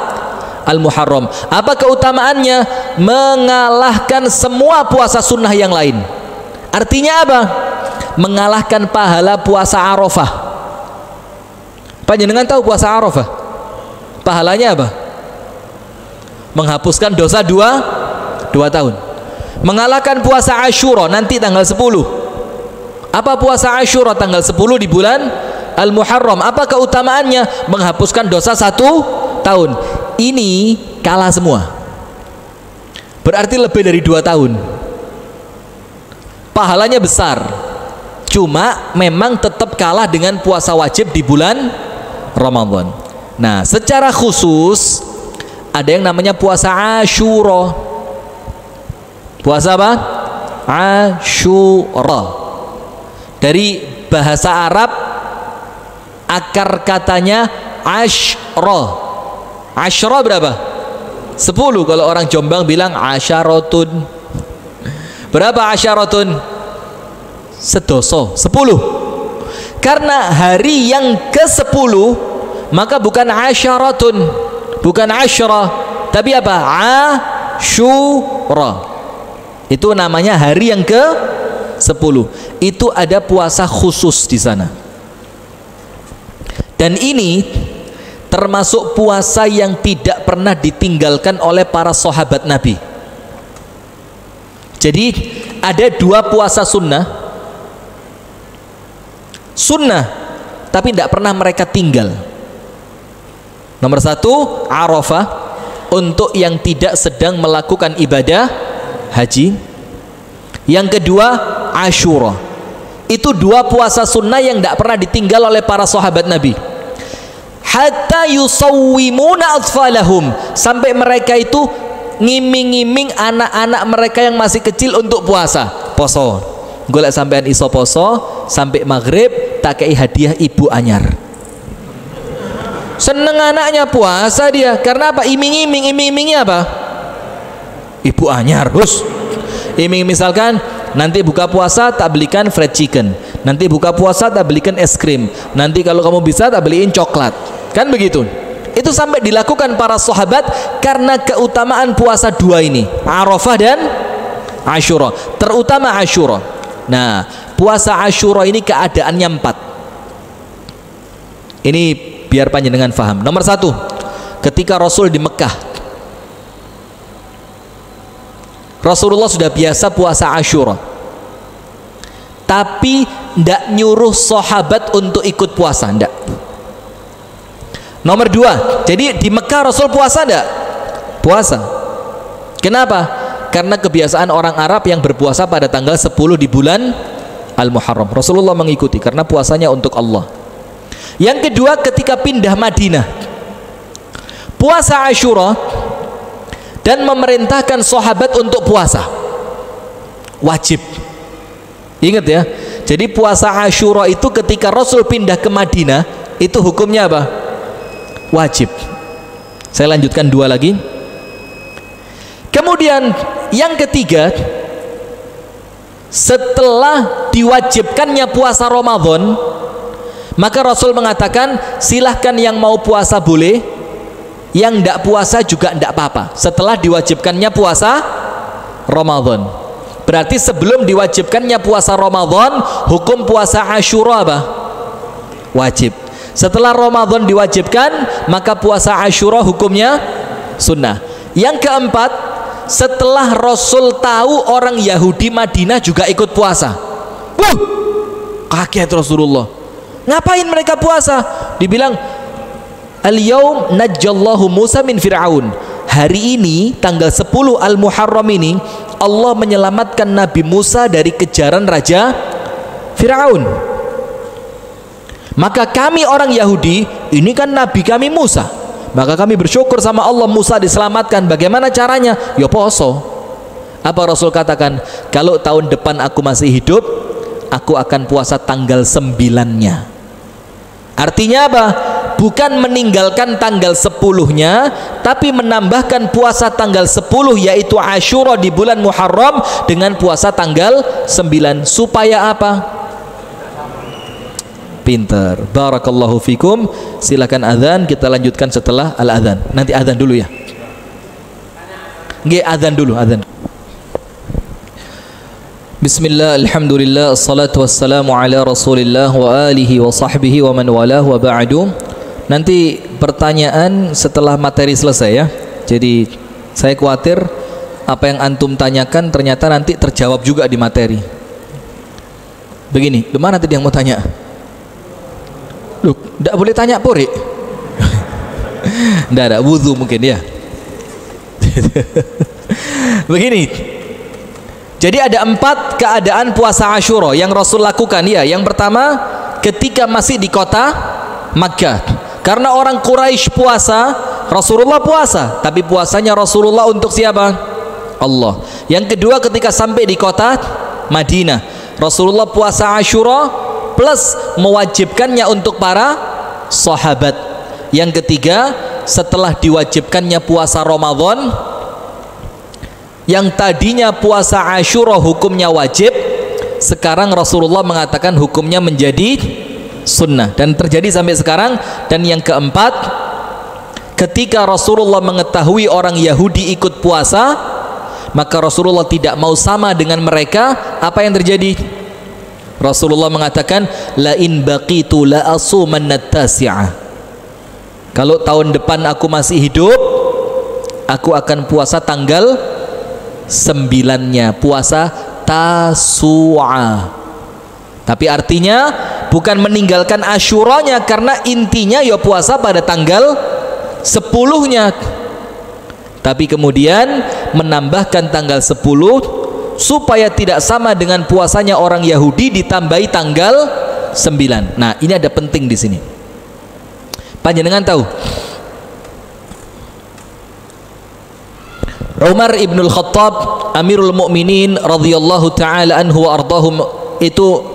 Al-Muharram. Apa keutamaannya? Mengalahkan semua puasa sunnah yang lain. Artinya apa? Mengalahkan pahala puasa Arafah. Panjenengan tahu puasa Arafah pahalanya apa? Menghapuskan dosa 2 tahun. Mengalahkan puasa Asyura nanti tanggal 10. Apa puasa Asyura tanggal 10 di bulan Al-Muharram? Apa keutamaannya? Menghapuskan dosa 1 tahun. Ini kalah semua. Berarti lebih dari 2 tahun. Pahalanya besar. Cuma memang tetap kalah dengan puasa wajib di bulan Ramadan. Nah, secara khusus ada yang namanya puasa Asyura. Puasa apa? Asyura. Dari bahasa Arab akar katanya Asyra. Asyra berapa? 10. Kalau orang Jombang bilang asyaratun. Berapa asyaratun? Sedoso, 10. Karena hari yang ke-10 maka bukan asyaratun, bukan asyra, tapi apa? Asyura. Itu namanya hari yang ke-10. Itu ada puasa khusus di sana. Dan ini termasuk puasa yang tidak pernah ditinggalkan oleh para sahabat Nabi. Jadi ada 2 puasa sunnah tapi tidak pernah mereka tinggal. Nomor 1 Arafah untuk yang tidak sedang melakukan ibadah haji. Yang kedua Asyura. Itu 2 puasa sunnah yang tidak pernah ditinggal oleh para sahabat Nabi. Hatta yusawwimuna atfalahum, sampai mereka itu ngiming-ngiming anak-anak mereka yang masih kecil untuk puasa. Poso golek sampean iso poso sampai maghrib tak kei hadiah ibu anyar. Seneng anaknya puasa dia. Karena apa? Iming-imingnya apa? Ibu anyar. Bus iming, misalkan nanti buka puasa tak belikan fried chicken, nanti buka puasa tak belikan es krim, nanti kalau kamu bisa tak beliin coklat, kan begitu. Itu sampai dilakukan para sahabat karena keutamaan puasa 2 ini, Arafah dan Asyura, terutama Asyura. Nah, puasa Asyura ini keadaannya 4. Ini biar panjenengan faham. Nomor 1, ketika Rasul di Mekah, Rasulullah sudah biasa puasa Asyura, tapi tidak nyuruh sahabat untuk ikut puasa, tidak. Nomor 2, jadi di Mekah Rasul puasa enggak? Puasa. Kenapa? Karena kebiasaan orang Arab yang berpuasa pada tanggal 10 di bulan Al-Muharram. Rasulullah mengikuti karena puasanya untuk Allah. Yang kedua, ketika pindah Madinah, puasa Asyura dan memerintahkan sahabat untuk puasa. Wajib. Ingat ya. Jadi puasa Asyura itu ketika Rasul pindah ke Madinah, itu hukumnya apa? Wajib. Saya lanjutkan 2 lagi. Kemudian yang ketiga, setelah diwajibkannya puasa Ramadan, maka Rasul mengatakan silahkan yang mau puasa boleh, yang tidak puasa juga tidak apa-apa setelah diwajibkannya puasa Ramadan. Berarti sebelum diwajibkannya puasa Ramadan, hukum puasa Asyura apa? Wajib. Setelah Ramadan diwajibkan, maka puasa Asyura hukumnya sunnah. Yang keempat, setelah Rasul tahu orang Yahudi Madinah juga ikut puasa, kaget Rasulullah. Ngapain mereka puasa? Dibilang, al-yaum najjallahu Musa min Fir'aun. Hari ini tanggal 10 Al-Muharram ini Allah menyelamatkan Nabi Musa dari kejaran Raja Fir'aun. Maka kami orang Yahudi, ini kan Nabi kami Musa, maka kami bersyukur sama Allah Musa diselamatkan. Bagaimana caranya? Ya poso. Apa Rasul katakan? Kalau tahun depan aku masih hidup, aku akan puasa tanggal 9-nya. Artinya apa? Bukan meninggalkan tanggal 10-nya, tapi menambahkan puasa tanggal 10, yaitu Asyura di bulan Muharram, dengan puasa tanggal 9. Supaya apa? Pinter. Barakallahu fikum. Silakan azan, kita lanjutkan setelah al-azan. Nanti azan dulu ya. Nggih, azan dulu, azan. Bismillah, alhamdulillah, assalatu wassalamu ala rasulillah wa alihi wa sahbihi wa man walah wa ba'du. Nanti pertanyaan setelah materi selesai ya. Jadi saya khawatir apa yang antum tanyakan ternyata nanti terjawab juga di materi. Begini, dimana tadi yang mau tanya? Loh, tidak boleh tanya puri. Tidak ada, wudhu mungkin ya. Begini, jadi ada 4 keadaan puasa Asyura yang Rasul lakukan ya. Yang pertama, ketika masih di kota Makkah, karena orang Quraisy puasa, Rasulullah puasa, tapi puasanya Rasulullah untuk siapa? Allah. Yang kedua, ketika sampai di kota Madinah, Rasulullah puasa Asyura plus mewajibkannya untuk para sahabat. Yang ketiga, setelah diwajibkannya puasa Ramadan, yang tadinya puasa Asyura hukumnya wajib, sekarang Rasulullah mengatakan hukumnya menjadi sunnah, dan terjadi sampai sekarang. Dan yang keempat, ketika Rasulullah mengetahui orang Yahudi ikut puasa, maka Rasulullah tidak mau sama dengan mereka. Apa yang terjadi? Rasulullah mengatakan, la in baqitu la asumanna tasi'ah. Kalau tahun depan aku masih hidup, aku akan puasa tanggal 9-nya, puasa Tasu'a. Tapi artinya bukan meninggalkan Asyuranya, karena intinya ya puasa pada tanggal 10-nya. Tapi kemudian menambahkan tanggal 10 supaya tidak sama dengan puasanya orang Yahudi, ditambahi tanggal 9. Nah, ini ada penting di sini. Panjenengan tahu Umar ibnul Khattab Amirul Mukminin radhiyallahu taala anhu wa ardahum itu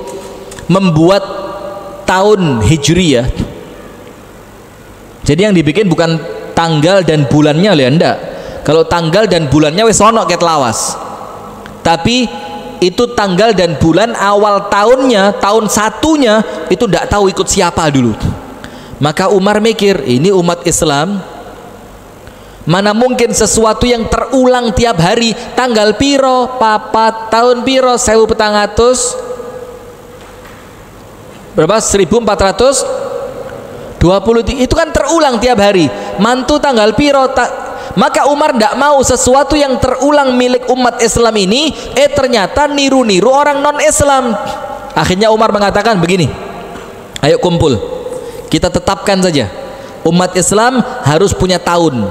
membuat tahun Hijriyah. Jadi yang dibikin bukan tanggal dan bulannya ya, enggak. Kalau tanggal dan bulannya wis ono ket lawas. Tapi itu tanggal dan bulan awal tahunnya, tahun 1-nya itu tidak tahu ikut siapa dulu. Maka Umar mikir, ini umat Islam, mana mungkin sesuatu yang terulang tiap hari, tanggal piro, papat, tahun piro, 1400 berapa? 1420, itu kan terulang tiap hari. Mantu tanggal piro, maka Umar tidak mau sesuatu yang terulang milik umat Islam ini ternyata niru-niru orang non-Islam. Akhirnya Umar mengatakan begini, ayo kumpul, kita tetapkan saja Umat Islam harus punya tahun.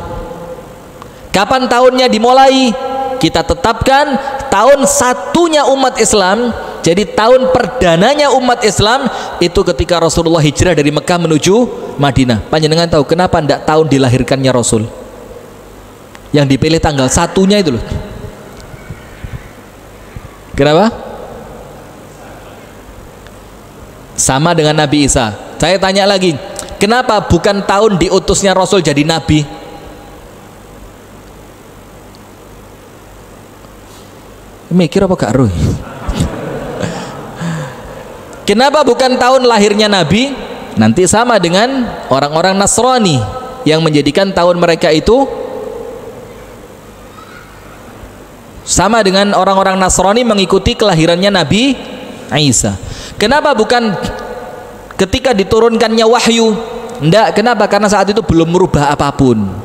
Kapan tahunnya dimulai? Kita tetapkan tahun satunya umat Islam. Jadi tahun perdananya umat Islam itu ketika Rasulullah hijrah dari Mekah menuju Madinah. Panjenengan tahu kenapa tidak tahun dilahirkannya Rasul? Yang dipilih tanggal satunya itu loh. Kenapa? Sama dengan Nabi Isa. Saya tanya lagi, kenapa bukan tahun diutusnya Rasul jadi Nabi? Mikir apa gak ruh? Kenapa bukan tahun lahirnya Nabi? Nanti sama dengan orang-orang Nasrani yang menjadikan tahun mereka itu sama dengan orang-orang Nasrani mengikuti kelahirannya Nabi Isa. Kenapa bukan ketika diturunkannya wahyu? Enggak, kenapa? Karena saat itu belum merubah apapun.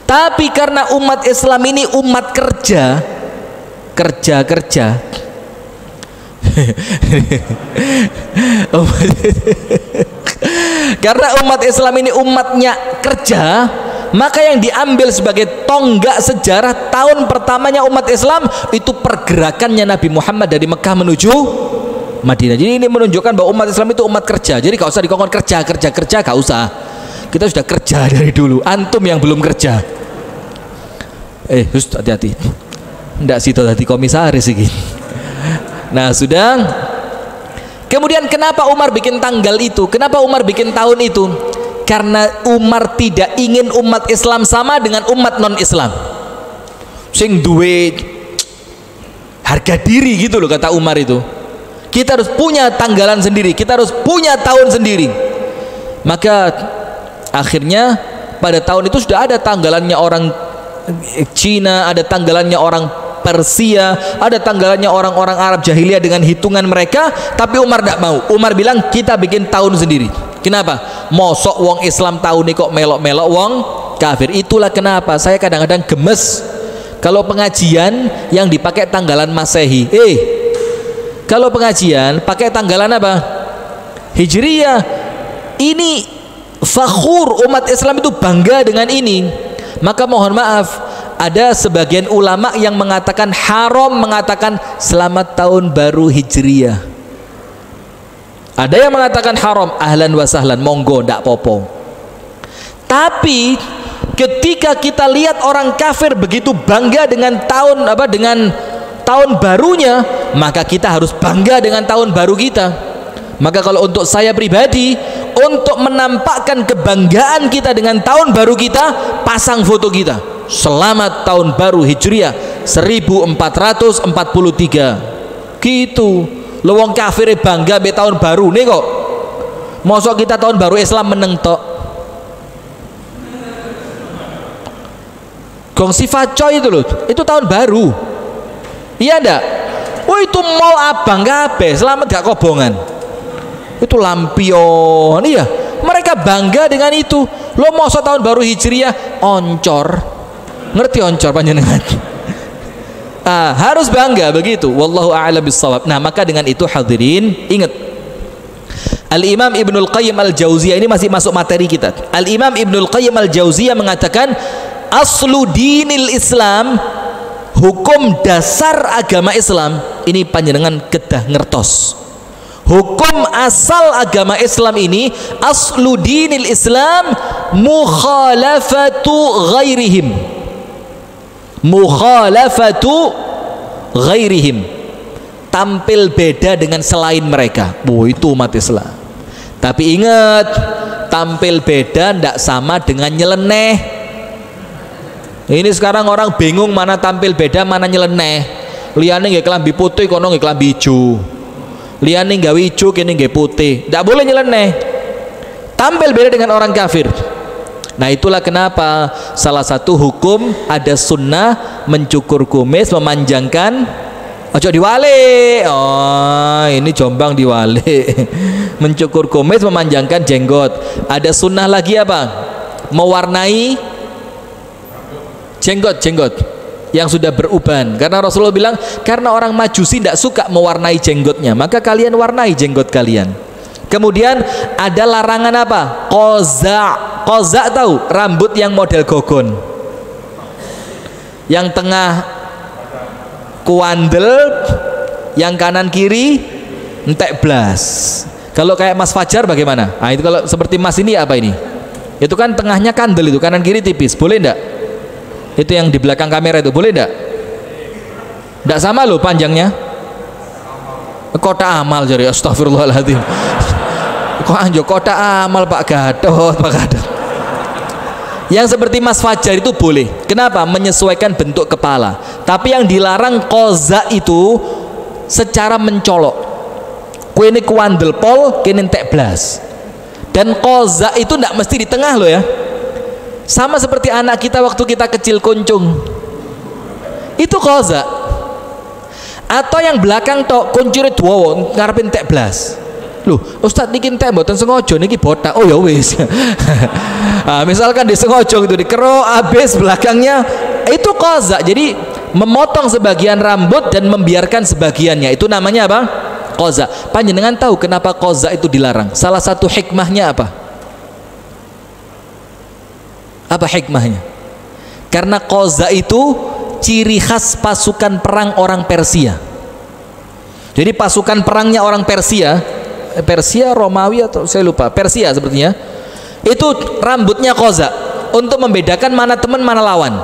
Tapi karena umat Islam ini umat kerja. Karena umat Islam ini umatnya kerja, maka yang diambil sebagai tonggak sejarah tahun pertamanya umat Islam itu pergerakannya Nabi Muhammad dari Mekah menuju Madinah. Jadi ini menunjukkan bahwa umat Islam itu umat kerja. Jadi gak usah dikongkon kerja, gak usah. Kita sudah kerja dari dulu. Antum yang belum kerja. Hati-hati. Ndak situ tadi komisaris ini. Nah sudah. Kemudian kenapa Umar bikin tanggal itu? Kenapa Umar bikin tahun itu? Karena Umar tidak ingin umat Islam sama dengan umat non-Islam. Sing duwe harga diri gitu loh kata Umar itu. Kita harus punya tanggalan sendiri, kita harus punya tahun sendiri. Maka akhirnya pada tahun itu sudah ada tanggalannya orang Cina, ada tanggalannya orang Persia, ada tanggalannya orang-orang Arab jahiliyah dengan hitungan mereka, tapi Umar tidak mau. Umar bilang kita bikin tahun sendiri. Kenapa? Mosok wong Islam tahun ini kok melok-melok wong kafir. Itulah kenapa saya kadang-kadang gemes kalau pengajian yang dipakai tanggalan Masehi. Kalau pengajian pakai tanggalan apa? Hijriyah. Ini fakhur, umat Islam itu bangga dengan ini. Maka mohon maaf, ada sebagian ulama yang mengatakan haram mengatakan selamat tahun baru Hijriyah. Ada yang mengatakan haram, ahlan wa sahlan, monggo ndak popo. Tapi ketika kita lihat orang kafir begitu bangga dengan tahun dengan tahun barunya, maka kita harus bangga dengan tahun baru kita. Maka kalau untuk saya pribadi, untuk menampakkan kebanggaan kita dengan tahun baru kita, pasang foto kita. Selamat tahun baru Hijriah 1443. Gitu. Lo wong kafir bangga be tahun baru nih kok. Mosok kita tahun baru Islam meneng tok. Gong sifat coy itu loh. Itu tahun baru. Iya ndak? Oh itu mall abang kabeh, selamat gak kobongan. Itu lampion. Iya, mereka bangga dengan itu. Lo mosok tahun baru Hijriah oncor. Ngerti oncor panjenengan? Harus bangga begitu. Wallahu a'lam bissawab. Nah, maka dengan itu hadirin ingat, Al-Imam Ibnul Qayyim Al-Jauziyah ini masih masuk materi kita. Al-Imam Ibnul Qayyim Al-Jauziyah mengatakan aslu dinil Islam, hukum dasar agama Islam ini panjenengan kedah ngertos. Hukum asal agama Islam ini, aslu dinil Islam mukhalafatu ghairihim. Mukhalafatu ghairihim, tampil beda dengan selain mereka. Itu umat Islam. Tapi ingat, tampil beda tidak sama dengan nyeleneh. Ini sekarang orang bingung mana tampil beda mana nyeleneh. Liane nggak kelambi putih, kono nggak kelambi hijau. Liane nggak hijau, kini nggak putih. Tidak boleh nyeleneh. Tampil beda dengan orang kafir. Nah itulah kenapa salah satu hukum ada sunnah mencukur kumis, memanjangkan ojo diwale. Oh ini Jombang diwale. Mencukur kumis, memanjangkan jenggot. Ada sunnah lagi apa? Mewarnai jenggot yang sudah beruban. Karena Rasulullah bilang karena orang Majusi tidak suka mewarnai jenggotnya, maka kalian warnai jenggot kalian. Kemudian ada larangan apa? Qaza'. Qaza tahu? Rambut yang model gogon, yang tengah kuandel, yang kanan kiri entek blas. Kalau kayak Mas Fajar bagaimana? Nah itu kalau seperti Mas ini apa ini? Itu kan tengahnya kandel, itu kanan kiri tipis, boleh enggak? Itu yang di belakang kamera itu boleh enggak? Enggak sama loh panjangnya. Kota amal jadi, astagfirullahaladzim. Kok anjo kota amal Pak Gatot, Pak Gatot. Yang seperti Mas Fajar itu boleh. Kenapa? Menyesuaikan bentuk kepala. Tapi yang dilarang qaza itu secara mencolok. Kene kuandel pol, kene entek blas. Dan qaza itu tidak mesti di tengah loh ya. Sama seperti anak kita waktu kita kecil kuncung. Itu qaza. Atau yang belakang tok kuncure duwowo ngarepe entek blas. Loh, Ustadz niki entek mboten sengaja niki botak. Oh ya wis. Nah, misalkan disengaja gitu dikero habis belakangnya itu qaza. Jadi memotong sebagian rambut dan membiarkan sebagiannya. Itu namanya apa? Qaza. Panjenengan tahu kenapa qaza itu dilarang? Salah satu hikmahnya apa? Apa hikmahnya? Karena qaza itu ciri khas pasukan perang orang Persia. Jadi pasukan perangnya orang Persia, Romawi atau saya lupa, Persia sepertinya, itu rambutnya qaza untuk membedakan mana teman mana lawan.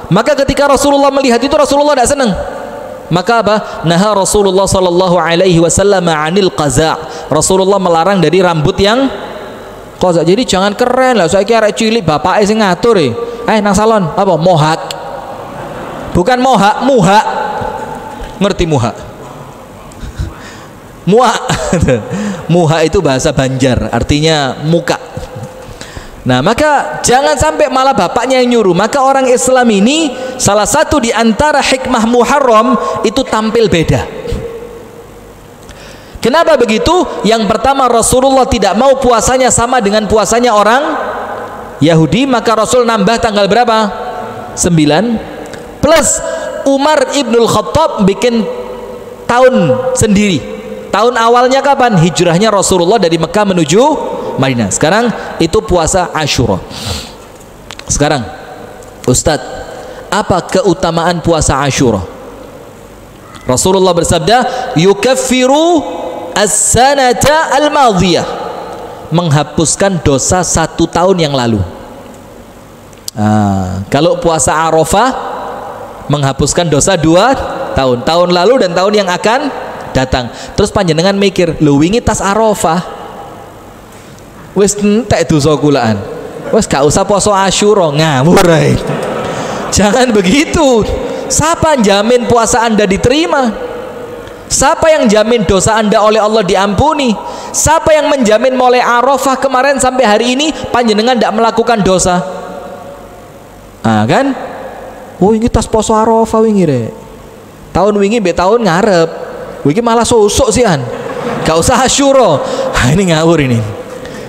Maka ketika Rasulullah melihat itu, Rasulullah tidak senang. Maka apa? Naha Rasulullah sallallahu alaihi wasallam 'anil qaza. Rasulullah melarang dari rambut yang qaza. Jadi jangan keren lah, saya kira cilik bapake sing ngatur nang salon apa mohak. Bukan mohak, muha. Ngerti muha? Muha. Muha itu bahasa Banjar, artinya muka. Nah, maka jangan sampai malah bapaknya yang nyuruh. Maka orang Islam ini salah satu di antara hikmah Muharram itu tampil beda. Kenapa begitu? Yang pertama, Rasulullah tidak mau puasanya sama dengan puasanya orang Yahudi, maka Rasul nambah tanggal berapa? 9. Plus Umar ibnul Khattab bikin tahun sendiri. Tahun awalnya kapan? Hijrahnya Rasulullah dari Mekah menuju Madinah. Sekarang itu puasa Asyura. Sekarang Ustadz, apa keutamaan puasa Asyura? Rasulullah bersabda, yukaffiru as-sanata al-madhiyah, menghapuskan dosa 1 tahun yang lalu. Kalau puasa Arafah menghapuskan dosa 2 tahun, tahun lalu dan tahun yang akan datang. Terus panjenengan mikir, lu wingi tas Arafah wis entek dosa kulaan, wis gak usah poso Asyura, ngawur ae. Jangan begitu. Siapa jamin puasa Anda diterima? Siapa yang jamin dosa Anda oleh Allah diampuni? Siapa yang menjamin mulai Arafah kemarin sampai hari ini panjenengan tidak melakukan dosa? Kan? Oh, ini tas poso Arafah wingi rek. Tahun wingi mbek tahun ngarep. Wingi malah sosok sian. Gak usah Asyura. Ini ngawur ini.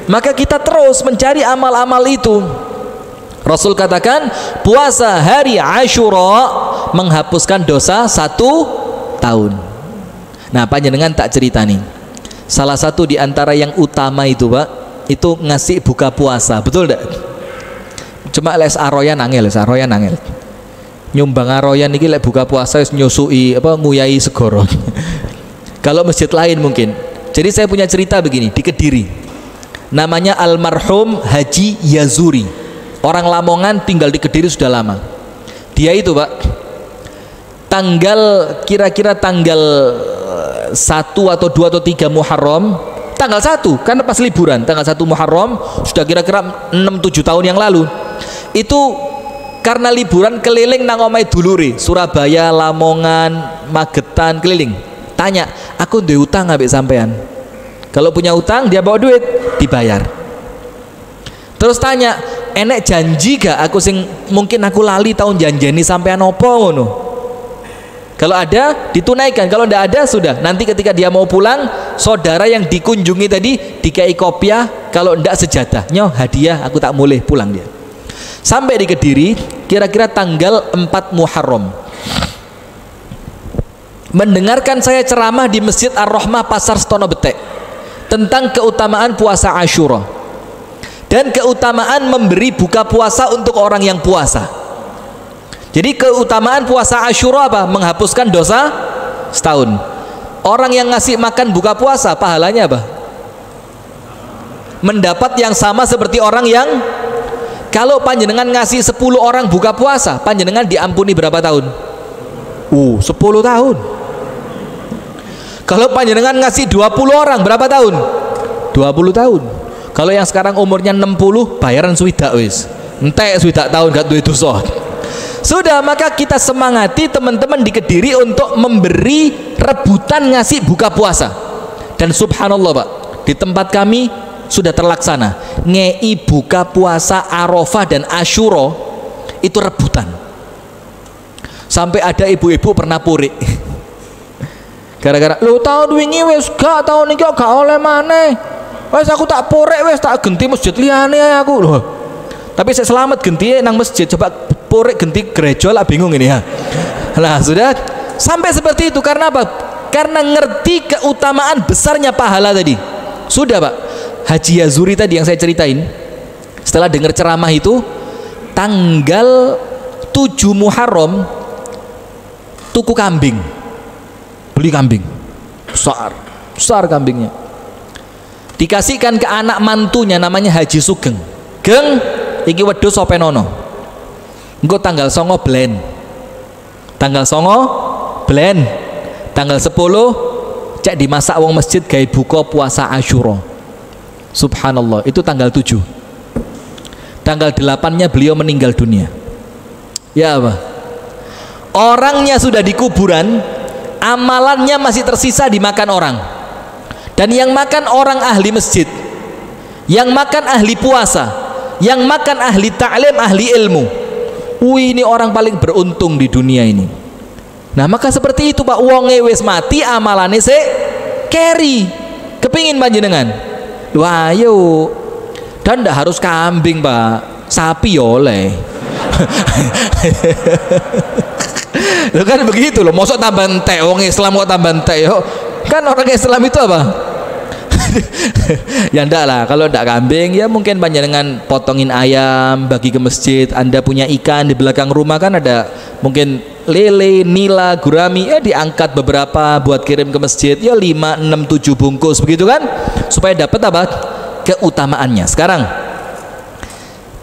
Maka kita terus mencari amal-amal itu. Rasul katakan puasa hari Asyura menghapuskan dosa 1 tahun. Nah, panjenengan tak cerita nih. Salah satu di antara yang utama itu, Pak, itu ngasih buka puasa. Betul enggak? Cuma les aroyan angel, nyumbang aroyan iki lek buka puasa nyusui apa nguyai segoro. Kalau masjid lain mungkin. Jadi saya punya cerita begini di Kediri. Namanya almarhum Haji Yazuri. Orang Lamongan, tinggal di Kediri sudah lama. Dia itu, Pak, kira-kira tanggal 1 atau 2 atau 3 Muharram, tanggal 1 karena pas liburan, tanggal 1 Muharram sudah kira-kira 6-7 tahun yang lalu. Itu karena liburan keliling nang omahe dulure, Surabaya, Lamongan, Magetan, keliling. Tanya, aku duwe utang ambek sampean. Kalau punya utang dia bawa duit, dibayar. Terus tanya, enek janji gak aku sing mungkin aku lali tahun janjeni sampean opo ngono? Kalau ada ditunaikan, kalau ndak ada sudah. Nanti ketika dia mau pulang, saudara yang dikunjungi tadi dikai kopiah, kalau ndak sejadah, nyoh hadiah aku tak boleh pulang dia. Sampai di Kediri kira-kira tanggal 4 Muharram. Mendengarkan saya ceramah di Masjid Ar-Rahmah Pasar Setono Betek tentang keutamaan puasa Asyura. dan keutamaan memberi buka puasa untuk orang yang puasa. Jadi keutamaan puasa Asyura apa? Menghapuskan dosa setahun. Orang yang ngasih makan buka puasa pahalanya apa? Mendapat yang sama seperti orang yang, kalau panjenengan ngasih 10 orang buka puasa, panjenengan diampuni berapa tahun? 10 tahun. Kalau panjenengan ngasih 20 orang berapa tahun? 20 tahun. Kalau yang sekarang umurnya 60, bayaran swidak wis. Entek swidak tahun gak duwe dosa. Sudah, maka kita semangati teman-teman di Kediri untuk memberi rebutan ngasih buka puasa. Dan subhanallah Pak, di tempat kami sudah terlaksana. Ngei buka puasa Arafah dan Asyura itu rebutan. Sampai ada ibu-ibu pernah purik. Gara-gara lu tahun wingi wis gak, tahun iki gak oleh maneh. Wes aku tak purik, wes tak genti masjid liyane aku loh. Tapi saya selamat genti nang masjid, coba purik genti gereja lah bingung ini ya. Nah sudah sampai seperti itu karena apa? Karena ngerti keutamaan besarnya pahala tadi. Sudah Pak, Haji Yazuri tadi yang saya ceritain, setelah dengar ceramah itu, tanggal 7 Muharram tuku kambing, beli kambing besar kambingnya, dikasihkan ke anak mantunya namanya Haji Sugeng. Geng, iki wedhus sopenono. Engko tanggal 9 blend. Tanggal 9 blend. Tanggal 10 cek dimasak wong masjid gawe buka puasa Asyura. Subhanallah, itu tanggal 7. Tanggal 8-nya beliau meninggal dunia. Ya apa? Orangnya sudah di kuburan, amalannya masih tersisa dimakan orang. Dan yang makan orang ahli masjid, yang makan ahli puasa, yang makan ahli ta'lim, ahli ilmu. Wih, ini orang paling beruntung di dunia ini. Nah maka seperti itu Pak, wonge wis mati amalane se carry. Kepingin panjenengan? Wah ayo. Dan ndak harus kambing Pak, sapi oleh. Loh kan begitu loh, mosok tambah entek, wong Islam kok tambah entek yo. Kan orang Islam itu apa? Ya ndak lah, kalau ndak kambing ya mungkin panjenengan potongin ayam bagi ke masjid. Anda punya ikan di belakang rumah kan ada mungkin lele, nila, gurami, ya diangkat beberapa buat kirim ke masjid, ya 5, 6, 7 bungkus begitu kan, supaya dapat apa? Keutamaannya. Sekarang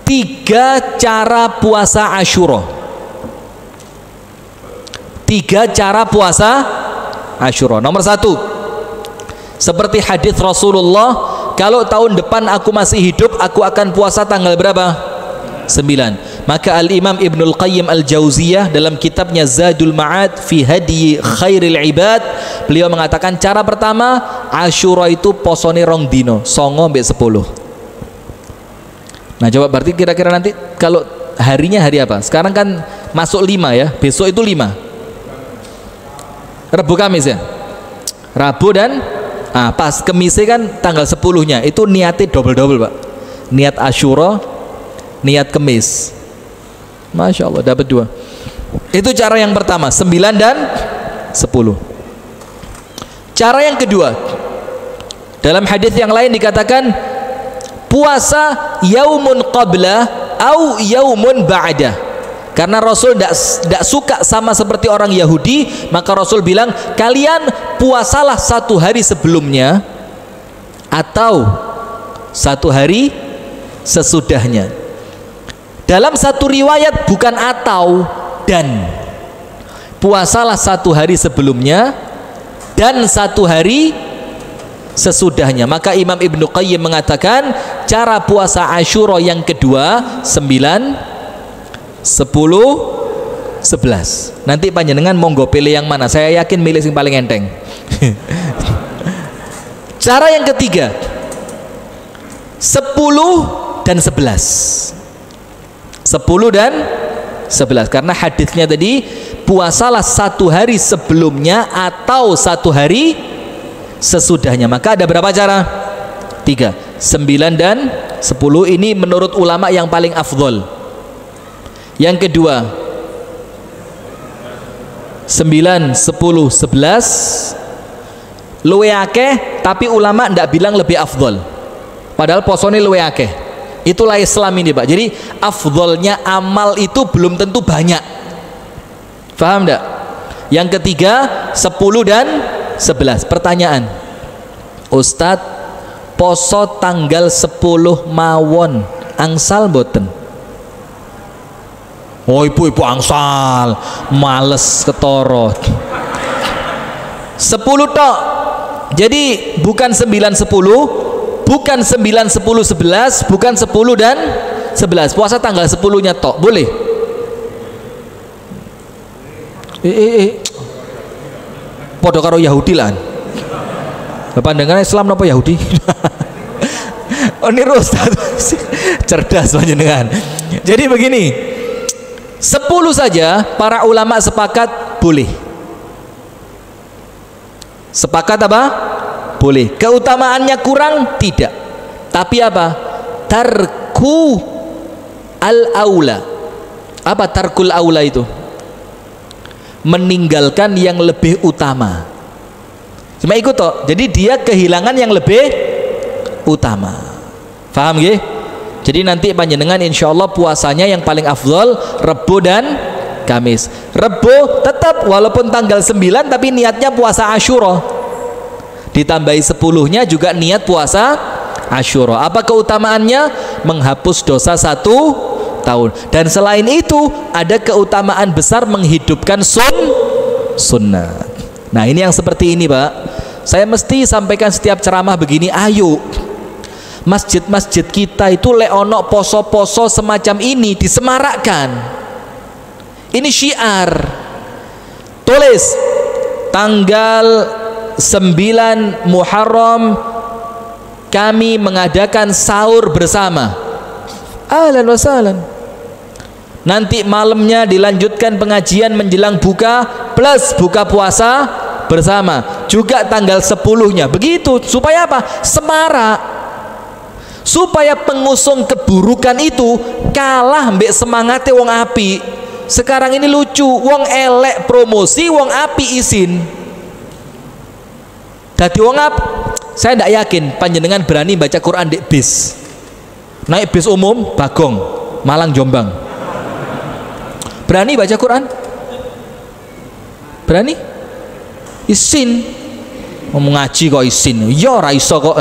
3 cara puasa Asyura. 3 cara puasa Asyura. Nomor 1, seperti hadis Rasulullah, kalau tahun depan aku masih hidup, aku akan puasa tanggal berapa? 9. Maka Al-Imam Ibnul Qayyim Al-Jauziyah dalam kitabnya Zadul Ma'ad fi Hadyi Khairil Ibad, beliau mengatakan cara pertama, Asyura itu posone rong dino, 9 mbek 10. Nah coba berarti kira-kira nanti kalau harinya hari apa? Sekarang kan masuk 5 ya, besok itu 5. Rabu Kamis ya? Rabu dan pas Kemisnya kan tanggal 10-nya, itu niatnya double-double Pak. Niat Asyura, niat Kemis. Masya Allah, dapat 2. Itu cara yang pertama, 9 dan 10. Cara yang kedua, dalam hadis yang lain dikatakan puasa yaumun qabla au yaumun ba'da. Karena Rasul tidak suka sama seperti orang Yahudi, maka Rasul bilang kalian puasalah 1 hari sebelumnya atau 1 hari sesudahnya. Dalam satu riwayat bukan atau, dan puasalah 1 hari sebelumnya dan 1 hari sesudahnya. Maka Imam Ibnu Qayyim mengatakan cara puasa Asyura yang kedua 9, 10, 11. Nanti panjenengan monggo pilih yang mana. Saya yakin milih yang paling enteng. Cara yang ketiga 10 dan 11. 10 dan 11. Karena hadisnya tadi puasalah 1 hari sebelumnya atau 1 hari sesudahnya. Maka ada berapa cara? 3, 9 dan 10. Ini menurut ulama yang paling afdol. Yang kedua 9, 10, 11 luwe akeh, tapi ulama ndak bilang lebih afdol, padahal posone luwe akeh. Itulah Islam ini Pak. Jadi afdolnya amal itu belum tentu banyak. Paham enggak? Yang ketiga 10 dan 11. Pertanyaan, Ustadz, poso tanggal 10 mawon angsal mboten? Oh ibu-ibu angsal, males ketoro. 10 tok. Jadi bukan 9 10, bukan 9 10 11, bukan 10 dan 11. Puasa tanggal 10-nya tok, boleh? Podo karo Yahudi lah. Pandangan Islam apa Yahudi? Oh niru Ustaz. Cerdas panjenengan. Jadi begini, 10 saja para ulama sepakat boleh. Sepakat apa? Boleh. Keutamaannya kurang? Tidak. Tapi apa? Tarku al-aula. Apa tarkul aula itu? Meninggalkan yang lebih utama. Cuma ikut toh. Jadi dia kehilangan yang lebih utama. Paham nggih? Jadi nanti panjenengan insyaallah puasanya yang paling afdol Rebo dan Kamis. Rebo tetap walaupun tanggal 9 tapi niatnya puasa Asyura. Ditambahi 10-nya juga niat puasa Asyura. Apa keutamaannya? Menghapus dosa 1 tahun. Dan selain itu ada keutamaan besar menghidupkan sunnah. Nah ini yang seperti ini Pak. Saya mesti sampaikan setiap ceramah begini. Ayo masjid-masjid kita itu leonok poso-poso semacam ini disemarakkan. Ini syiar. Tulis tanggal 9 Muharram kami mengadakan sahur bersama. Ahlan wa sahlan. Nanti malamnya dilanjutkan pengajian menjelang buka plus buka puasa bersama. Juga tanggal 10-nya. Begitu supaya apa? Semarak. Supaya pengusung keburukan itu kalah mbek semangatnya wong api. Sekarang ini lucu, wong elek promosi, wong api izin. Dadi wong ap, saya tidak yakin panjenengan berani baca Quran di bis. Naik bis umum Bagong, Malang Jombang. Berani baca Quran? Berani? Izin. Mau ngaji kok izin. Ya ora iso kok.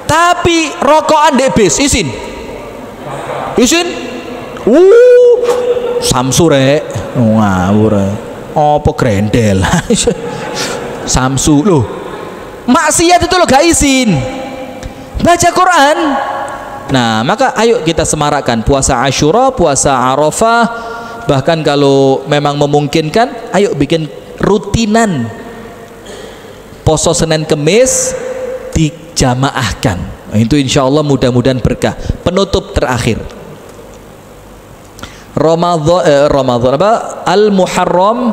Tapi rokokan di bis izin. Izin? Samsu rek. Ngawur. Apa grendel? Samsu loh. Maksiat itu lo gak izin. Baca Quran. Nah, maka ayo kita semarakkan puasa Asyura, puasa Arafah, bahkan kalau memang memungkinkan, ayo bikin rutinan poso Senin Kemis dijamaahkan. Nah, itu insya Allah mudah-mudahan berkah. Penutup terakhir. Ramadan apa? Al-Muharram,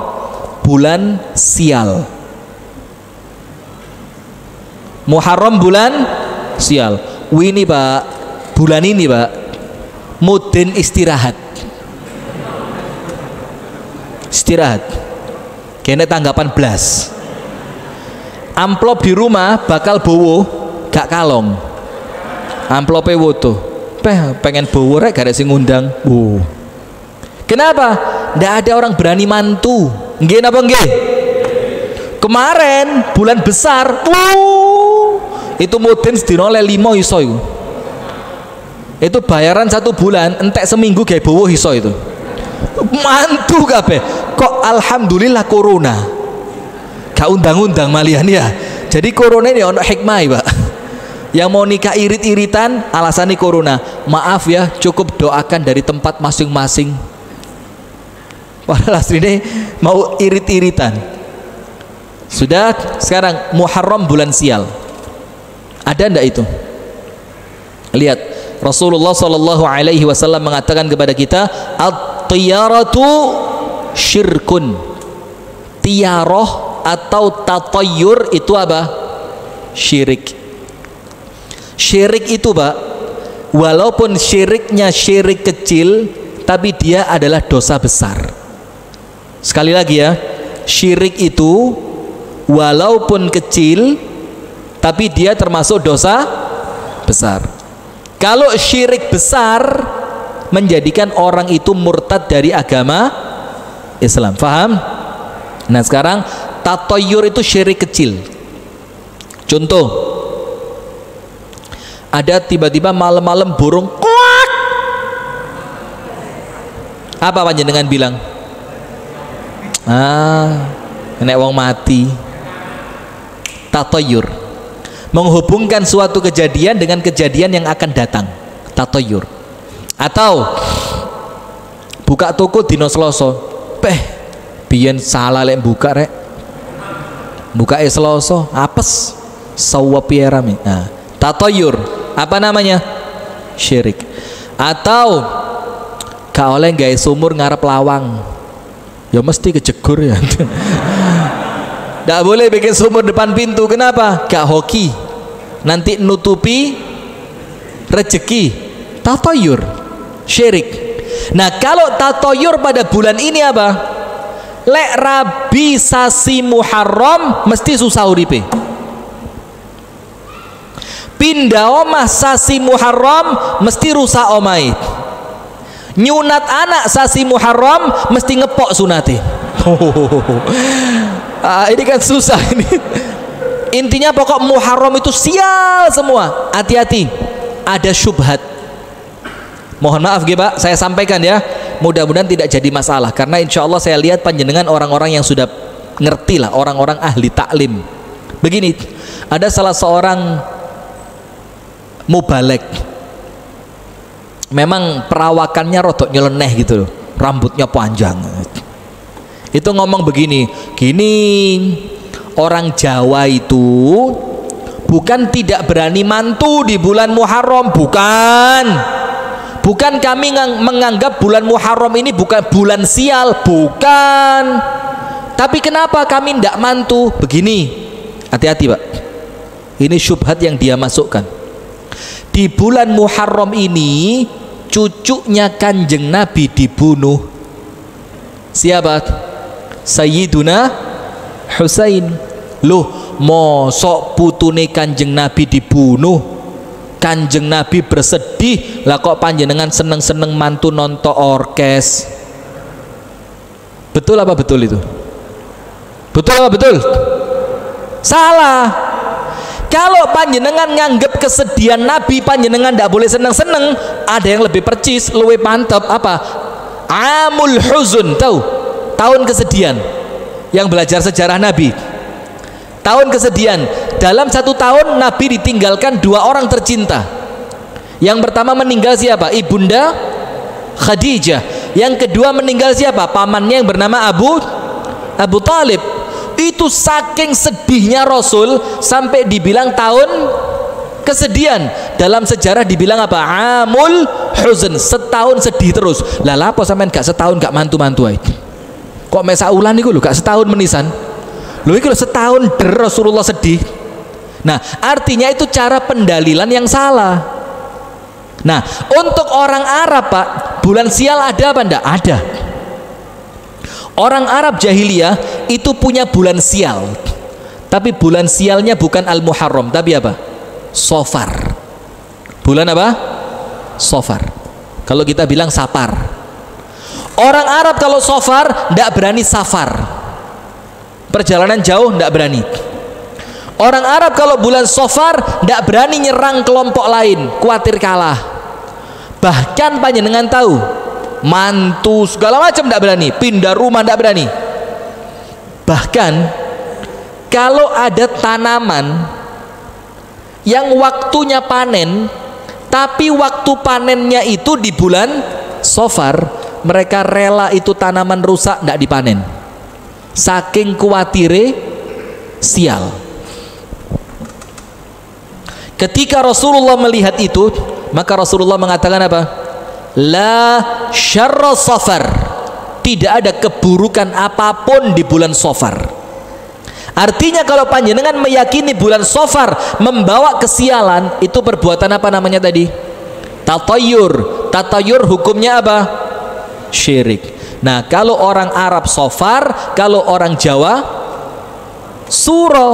bulan sial. Muharram bulan sial. Ini Pak, bulan ini Pak, mudin istirahat. Istirahat. Kene tanggapan blas. Amplop di rumah bakal bowo, gak kalong. Amplope woto. Pengen bowo rek gak ada sing ngundang. Kenapa? Nggak ada orang berani mantu. Nggih napa nggih? Kemarin bulan besar, itu mudin sedina oleh 5 iso itu. Itu bayaran 1 bulan, entek seminggu gawe bowo iso itu. Mantu kabeh. Kok alhamdulillah corona. Gak undang-undang malian ya. Jadi corona ini ono hikmah Pak. Yang mau nikah irit-iritan alasannya corona. Maaf ya, cukup doakan dari tempat masing-masing. Padahal aslinya mau irit-iritan. Sudah sekarang Muharram bulan sial. Ada ndak itu? Lihat Rasulullah Shallallahu Alaihi Wasallam mengatakan kepada kita, at-tiyaratu syirkun. Tiyaroh atau tatayyur itu apa? Syirik. Syirik itu Pak, walaupun syiriknya syirik kecil, tapi dia adalah dosa besar. Sekali lagi ya, syirik itu walaupun kecil, tapi dia termasuk dosa besar. Kalau syirik besar menjadikan orang itu murtad dari agama Islam. Faham? Nah sekarang tatoyur itu syirik kecil. Contoh, ada tiba-tiba malam-malam burung kuak. Apa panjenengan bilang? Nek wong mati. Tatoyur, menghubungkan suatu kejadian dengan kejadian yang akan datang. Tatoyur. Atau buka toko dino Selasa, biyen salah lek buka rek, buka Selasa apes sawa pierami. Nah, tatoyur apa namanya? Syirik. Atau gak oleh gawe sumur ngarep lawang, ya mesti kejegur ya. Gak boleh bikin sumur depan pintu. Kenapa? Gak hoki, nanti nutupi rezeki. Tatoyur, syirik. Nah kalau tatoyur pada bulan ini apa? Lek rabi sasi Muharram mesti susah uripe. Pindah omah sasi Muharram mesti rusak omai. Nyunat anak sasi Muharram mesti ngepok sunati. Ini kan susah ini. Intinya pokok Muharram itu sial semua. Hati-hati, ada syubhat. Mohon maaf ya Pak, saya sampaikan ya. Mudah-mudahan tidak jadi masalah, karena insya Allah saya lihat panjenengan orang-orang yang sudah ngerti lah, orang-orang ahli taklim. Begini, ada salah seorang mubalek, memang perawakannya rodok nyeleneh gitu loh, rambutnya panjang. Itu ngomong begini, gini, orang Jawa itu bukan tidak berani mantu di bulan Muharram, bukan kami menganggap bulan Muharram ini bukan bulan sial, bukan. Tapi kenapa kami tidak mantu? Begini, hati-hati Pak, ini syubhat yang dia masukkan. Di bulan Muharram ini cucunya Kanjeng Nabi dibunuh. Siapa? Sayyiduna Husain. Loh, mosok putune Kanjeng Nabi dibunuh? Kanjeng Nabi bersedih lah, kok panjenengan seneng-seneng mantu nonton orkes? Betul apa betul itu? Betul apa betul? Salah. Kalau panjenengan nganggep kesedihan Nabi, panjenengan tidak boleh seneng-seneng. Ada yang lebih percis, lebih mantap. Apa? Amul Huzun, tahu? Tahun kesedihan. Yang belajar sejarah Nabi, tahun kesedihan. Dalam satu tahun Nabi ditinggalkan dua orang tercinta. Yang pertama meninggal siapa? Ibunda Khadijah. Yang kedua meninggal siapa? Pamannya yang bernama Abu Talib. Itu saking sedihnya Rasul sampai dibilang tahun kesedihan. Dalam sejarah dibilang apa? Amul Huzn, setahun sedih terus. Lah apa sampean gak setahun gak mantu-mantu ae? Kok mesa ulan iku lho gak setahun menisan? Lho iku lho setahun Rasulullah sedih. Nah, artinya itu cara pendalilan yang salah. Nah, untuk orang Arab Pak, bulan sial ada apa enggak? Ada. Orang Arab jahiliyah itu punya bulan sial. Tapi bulan sialnya bukan Al-Muharram, tapi apa? Safar. Bulan apa? Safar. Kalau kita bilang Safar. Orang Arab kalau Safar enggak berani safar. Perjalanan jauh enggak berani. Orang Arab kalau bulan Safar tidak berani nyerang kelompok lain, khawatir kalah. Bahkan panjenengan tahu, mantu segala macam tidak berani, pindah rumah tidak berani. Bahkan kalau ada tanaman yang waktunya panen, tapi waktu panennya itu di bulan Safar, mereka rela itu tanaman rusak tidak dipanen, saking khawatirnya sial. Ketika Rasulullah melihat itu, maka Rasulullah mengatakan apa? La syarra safar. Tidak ada keburukan apapun di bulan Safar. Artinya kalau panjenengan meyakini bulan Safar membawa kesialan, itu perbuatan apa namanya tadi? Tatayur. Tatayur hukumnya apa? Syirik. Nah, kalau orang Arab Safar, kalau orang Jawa Suro.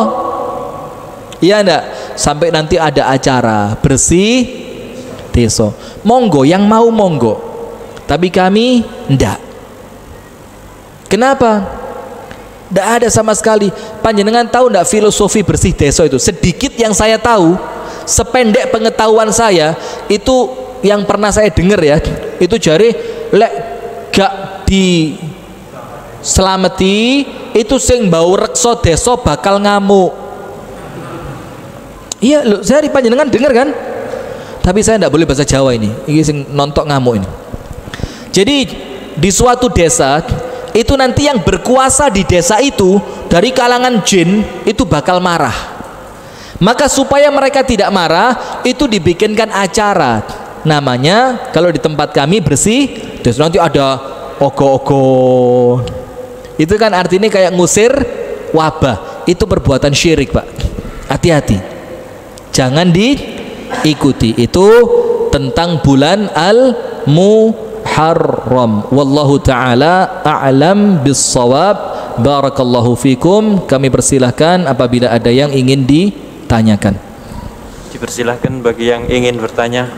Iya enggak? sampai nanti ada acara bersih desa. Monggo, yang mau monggo, tapi kami ndak. Kenapa? Ndak ada sama sekali. Panjenengan tahu ndak filosofi bersih desa itu? Sedikit yang saya tahu, sependek pengetahuan saya, itu yang pernah saya dengar ya, itu jari lek gak di selameti itu sing bau rekso desa bakal ngamuk. Iya loh, saya di panjenengan dengar kan? Tapi saya tidak boleh bahasa Jawa ini sing nontok ngamuk ini. Jadi di suatu desa itu nanti yang berkuasa di desa itu dari kalangan jin itu bakal marah. Maka supaya mereka tidak marah, itu dibikinkan acara. Namanya kalau di tempat kami bersih desa, nanti ada ogo-ogo. Itu kan artinya kayak ngusir wabah. Itu perbuatan syirik, Pak. Hati-hati, jangan diikuti. Itu tentang bulan Al-Muharram. Wallahu ta'ala a'lam bis-shawab. Barakallahu fikum. Kami persilahkan apabila ada yang ingin ditanyakan. Dipersilahkan bagi yang ingin bertanya.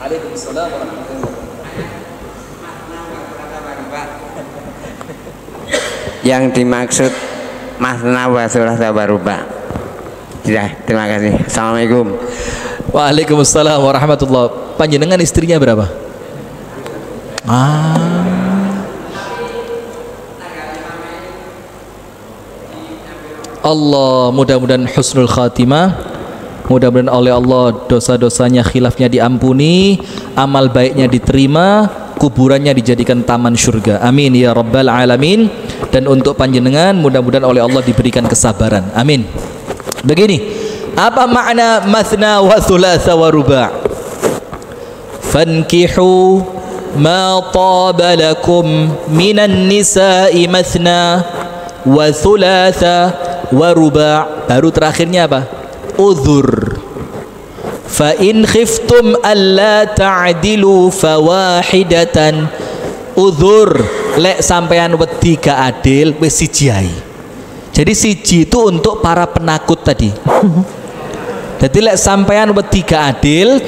Waalaikumsalam warahmatullahi wabarakatuh. Yang dimaksud masna wa thulatsa wa ruba'. Ya, terima kasih. Assalamualaikum. Waalaikumsalam warahmatullahi wabarakatuh. Panjenengan istrinya berapa? Allah, mudah-mudahan husnul khatimah, mudah-mudahan oleh Allah dosa-dosanya, khilafnya diampuni, amal baiknya diterima, kuburannya dijadikan taman surga. Amin ya rabbal alamin. Dan untuk panjenengan mudah-mudahan oleh Allah diberikan kesabaran. Amin. Begini, apa makna mathna wa thulatsa wa ruba'? Fankihu ma taba lakum minan nisa'i mathna wa thulatsa wa ruba'. Baru terakhirnya apa? Udhur. Fa in khiftum alla ta'dilu fawahidatan. Udhur, lek sampean wedi gak adil wis siji ae. Jadi siji itu untuk para penakut tadi. Jadi lek sampean wedi gak adil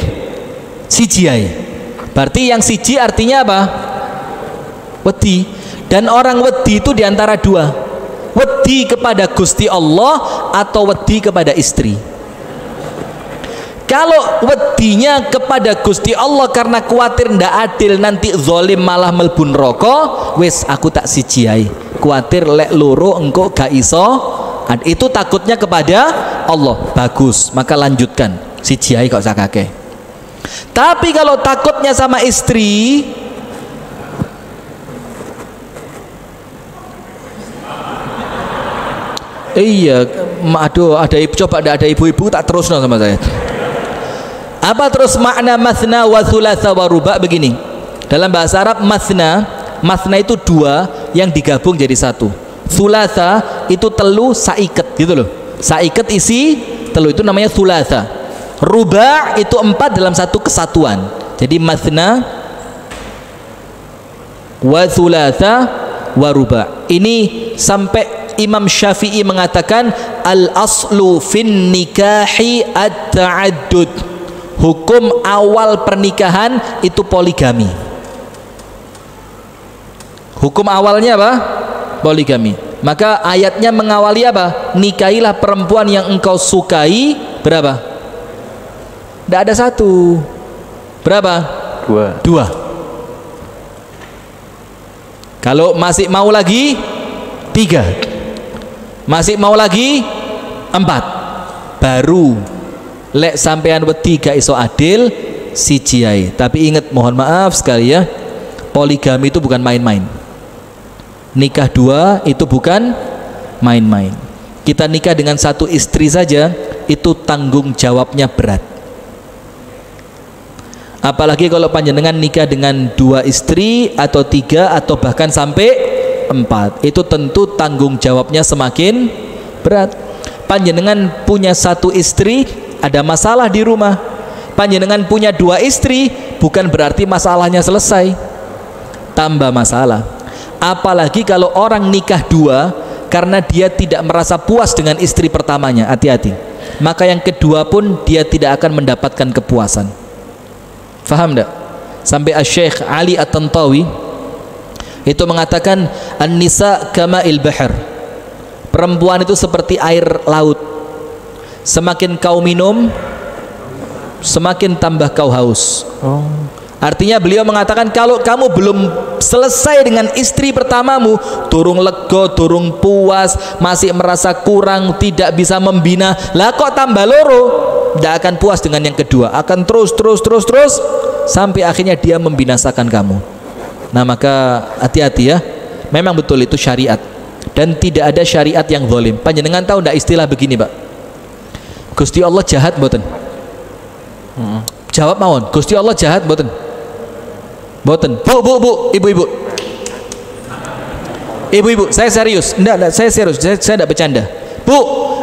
siji ae. Berarti yang siji artinya apa? Wedi. Dan orang wedi itu diantara dua, wedi kepada Gusti Allah atau wedi kepada istri. Kalau wedinya kepada Gusti Allah karena khawatir ndak adil nanti zalim malah melbu neraka, wis aku tak siji ae. Khawatir lek loro engko gak iso, itu takutnya kepada Allah. Bagus, maka lanjutkan siji ae kok sakake. Tapi kalau takutnya sama istri, iya, aduh, ada ibu, coba ada ibu-ibu tak terus no sama saya. Apa terus makna mathna wa thulatsa wa ruba'? Begini, dalam bahasa Arab mathna itu dua yang digabung jadi satu. Thulatsa itu telu saiket gitu loh. Saiket isi telu itu namanya thulatsa. Ruba' itu empat dalam satu kesatuan. Jadi mathna wa thulatsa wa ruba'. Ini sampai Imam Syafi'i mengatakan al aslu fin nikahi at-ta'addud. Hukum awal pernikahan itu poligami. Hukum awalnya apa? Poligami. Maka ayatnya mengawali apa? Nikahilah perempuan yang engkau sukai. Berapa? Tidak ada satu. Berapa? Dua. Kalau masih mau lagi 3. Masih mau lagi 4. Baru lek sampean wedi gak iso adil siji ae. Tapi ingat, mohon maaf sekali ya, poligami itu bukan main-main. Nikah dua itu bukan main-main. Kita nikah dengan satu istri saja itu tanggung jawabnya berat. Apalagi kalau panjenengan nikah dengan 2 istri atau 3 atau bahkan sampai 4, itu tentu tanggung jawabnya semakin berat. Panjenengan punya 1 istri, ada masalah di rumah. Panjenengan punya 2 istri, bukan berarti masalahnya selesai, tambah masalah. Apalagi kalau orang nikah 2, karena dia tidak merasa puas dengan istri pertamanya, hati-hati. Maka yang kedua pun dia tidak akan mendapatkan kepuasan. Faham tak? Sampai Syekh Ali At-Tantawi itu mengatakan an-nisa kama'il bahr, perempuan itu seperti air laut, semakin kau minum semakin tambah kau haus. Artinya beliau mengatakan kalau kamu belum selesai dengan istri pertamamu, durung lego, durung puas, masih merasa kurang, tidak bisa membina, lah kok tambah loro, tidak akan puas dengan yang kedua, akan terus sampai akhirnya dia membinasakan kamu. Nah maka hati-hati ya, memang betul itu syariat dan tidak ada syariat yang zalim. Panjenengan tahu tidak istilah begini Pak, Gusti Allah jahat mboten? Jawab mawon, Gusti Allah jahat mboten? Mboten. Bu, ibu, saya serius. Enggak, saya serius, saya tidak bercanda. Bu,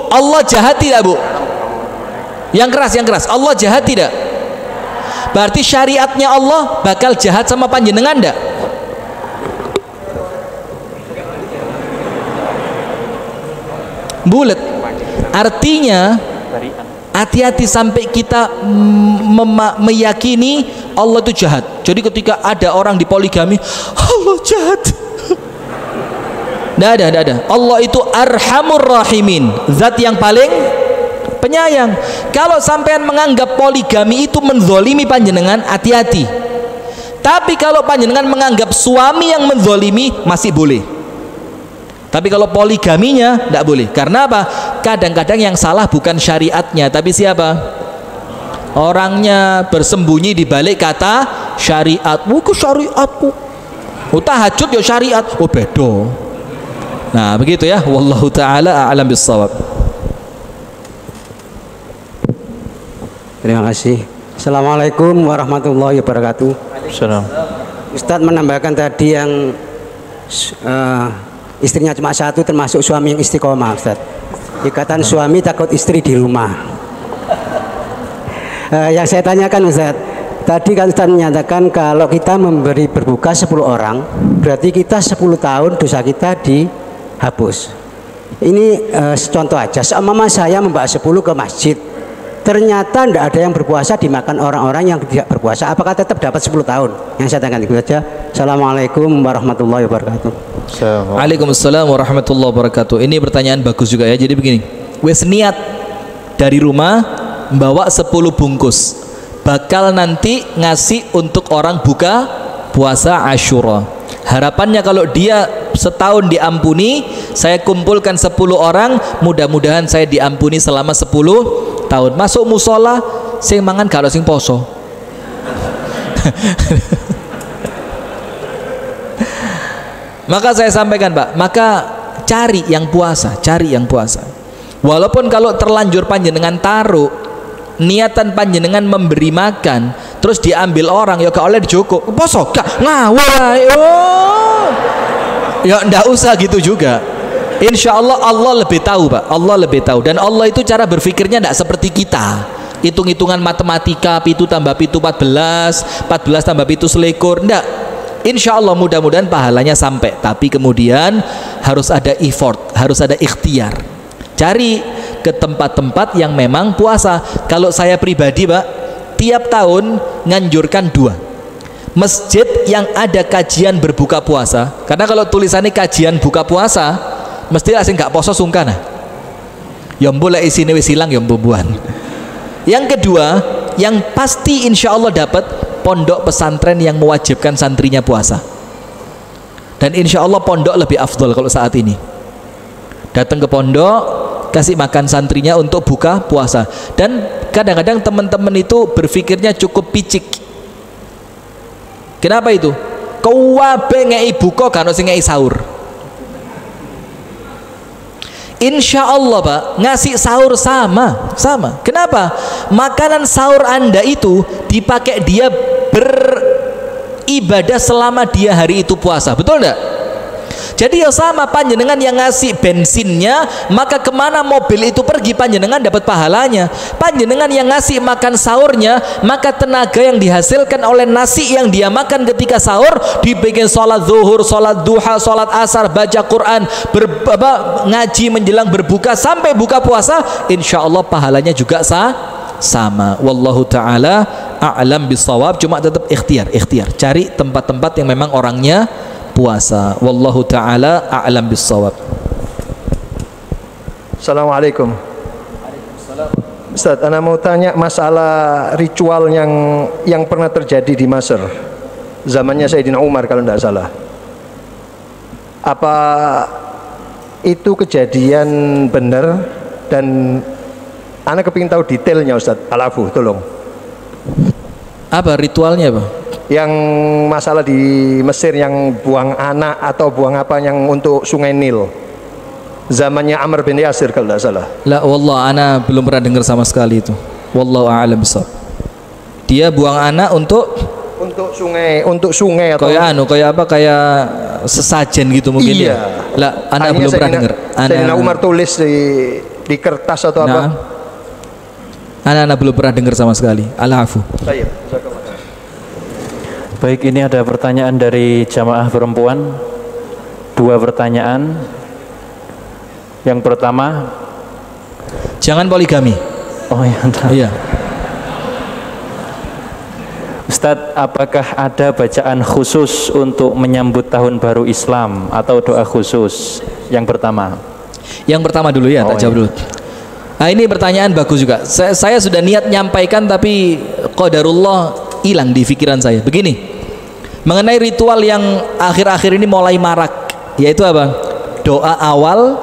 Allah jahat tidak Bu? Yang keras, Allah jahat tidak? Berarti syariatnya Allah bakal jahat sama panjenengan enggak? Bulet. Artinya hati-hati sampai kita meyakini Allah itu jahat. Jadi ketika ada orang di poligami, Allah jahat. Tidak ada. Allah itu Arhamur Rahimin, zat yang paling penyayang. Kalau sampean menganggap poligami itu menzolimi panjenengan, hati-hati. Tapi kalau panjenengan menganggap suami yang menzolimi, masih boleh. Tapi kalau poligaminya tidak boleh. Karena apa? Kadang-kadang yang salah bukan syariatnya, tapi siapa? Orangnya bersembunyi di balik kata syariat. Ke syariatku. Tahajud ya syariat. Bedo. Nah begitu ya. Wallahu ta'ala a'lam bissawab. Terima kasih. Assalamualaikum warahmatullahi wabarakatuh. Salam. Ustadz menambahkan tadi yang istrinya cuma satu, termasuk suami yang istiqomah Ustadz. Ikatan suami takut istri di rumah. Yang saya tanyakan Ustadz, tadi kan Ustadz menyatakan kalau kita memberi berbuka 10 orang, berarti kita 10 tahun dosa kita dihapus. Ini contoh aja, seumpama saya membawa 10 ke masjid, ternyata tidak ada yang berpuasa, dimakan orang-orang yang tidak berpuasa, apakah tetap dapat 10 tahun? Yang saya tanyakan itu saja. Assalamualaikum warahmatullahi wabarakatuh. Waalaikumsalam warahmatullahi wabarakatuh. Ini pertanyaan bagus juga ya. Jadi begini, wes niat dari rumah bawa 10 bungkus, bakal nanti ngasih untuk orang buka puasa Asyura. Harapannya kalau dia setahun diampuni, saya kumpulkan 10 orang, mudah-mudahan saya diampuni selama 10 tahun. Masuk musola sing mangan kalau sing poso. Maka saya sampaikan Pak, maka cari yang puasa, walaupun kalau terlanjur panjenengan taruh niatan panjenengan memberi makan, terus diambil orang, ya gak oleh dijoko poso gak ngawur. Ya ndak usah gitu juga. Insya Allah Allah lebih tahu Pak, Allah lebih tahu. Dan Allah itu cara berpikirnya tidak seperti kita, hitung-hitungan matematika, pitu tambah pitu 14 tambah pitu selikur, ndak. Insya Allah mudah-mudahan pahalanya sampai. Tapi kemudian harus ada effort, harus ada ikhtiar. Cari ke tempat-tempat yang memang puasa. Kalau saya pribadi Pak, tiap tahun nganjurkan 2 masjid yang ada kajian berbuka puasa. Karena kalau tulisannya kajian buka puasa, mesti asing gak poso sungkan. Ya boleh isine wis ilang ya mbubuan. Yang kedua, yang pasti insya Allah dapat pondok pesantren yang mewajibkan santrinya puasa. Dan insya Allah pondok lebih afdol kalau saat ini. Datang ke pondok, kasih makan santrinya untuk buka puasa. Dan kadang-kadang teman-teman itu berpikirnya cukup picik. Kenapa itu? Kau wabe ngei buka kan sing ngei sahur. Insya Allah Pak, ngasih sahur sama. Kenapa? Makanan sahur Anda itu dipakai dia beribadah selama dia hari itu puasa, betul enggak? Jadi ya sama, panjenengan yang ngasih bensinnya, maka kemana mobil itu pergi panjenengan dapat pahalanya. Panjenengan yang ngasih makan sahurnya, maka tenaga yang dihasilkan oleh nasi yang dia makan ketika sahur dibikin sholat zuhur, sholat duha, sholat asar, baca Quran, ngaji menjelang berbuka sampai buka puasa, insya Allah pahalanya juga sama. Wallahu ta'ala a'lam bisawab. Cuma tetap ikhtiar, cari tempat-tempat yang memang orangnya puasa. Wallahu ta'ala a'lam bisawab. Assalamualaikum. Ustaz, ana mau tanya masalah ritual yang pernah terjadi di Mesir zamannya Sayyidina Umar kalau tidak salah. Apa itu kejadian benar? Dan ana kepingin tahu detailnya Ustaz. Alafu, tolong. Apa ritualnya, Pak? Yang masalah di Mesir yang buang anak atau buang apa yang untuk Sungai Nil zamannya Amr bin Yasir kalau tidak salah. La wallah, ana belum pernah dengar sama sekali itu. Wallahu a'lam bishawab. Dia buang anak untuk sungai atau kayak sesajen gitu mungkin. Iya. Ya. La, ana belum pernah dengar. Sayyidina Umar tulis di kertas atau apa? Ana belum pernah dengar sama sekali. Al-afu. Baik, ini ada pertanyaan dari jamaah perempuan. 2 pertanyaan. Yang pertama, jangan poligami. Oh ya, iya. Ustadz, apakah ada bacaan khusus untuk menyambut tahun baru Islam atau doa khusus? Yang pertama. Yang pertama dulu ya, tak jawab dulu. Nah, ini pertanyaan bagus juga. Saya sudah niat nyampaikan tapi qadarullah hilang di pikiran saya. Begini, mengenai ritual yang akhir-akhir ini mulai marak, yaitu apa? Doa awal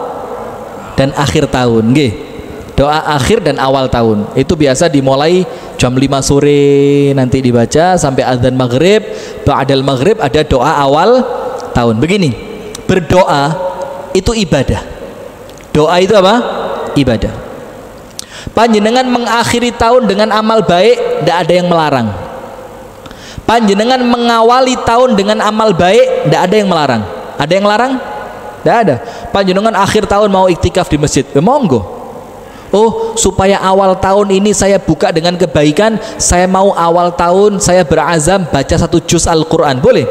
dan akhir tahun. Nggih. Doa akhir dan awal tahun. Itu biasa dimulai jam 5 sore nanti dibaca sampai azan maghrib. Ba'dal maghrib ada doa awal tahun. Begini, berdoa itu ibadah. Doa itu apa? Ibadah. Panjenengan mengakhiri tahun dengan amal baik, tidak ada yang melarang. Panjenengan mengawali tahun dengan amal baik, tidak ada yang melarang. Ada yang melarang? Tidak ada. Panjenengan akhir tahun mau iktikaf di masjid, monggo. Oh, supaya awal tahun ini saya buka dengan kebaikan, saya mau awal tahun saya berazam baca 1 juz Al-Quran, boleh?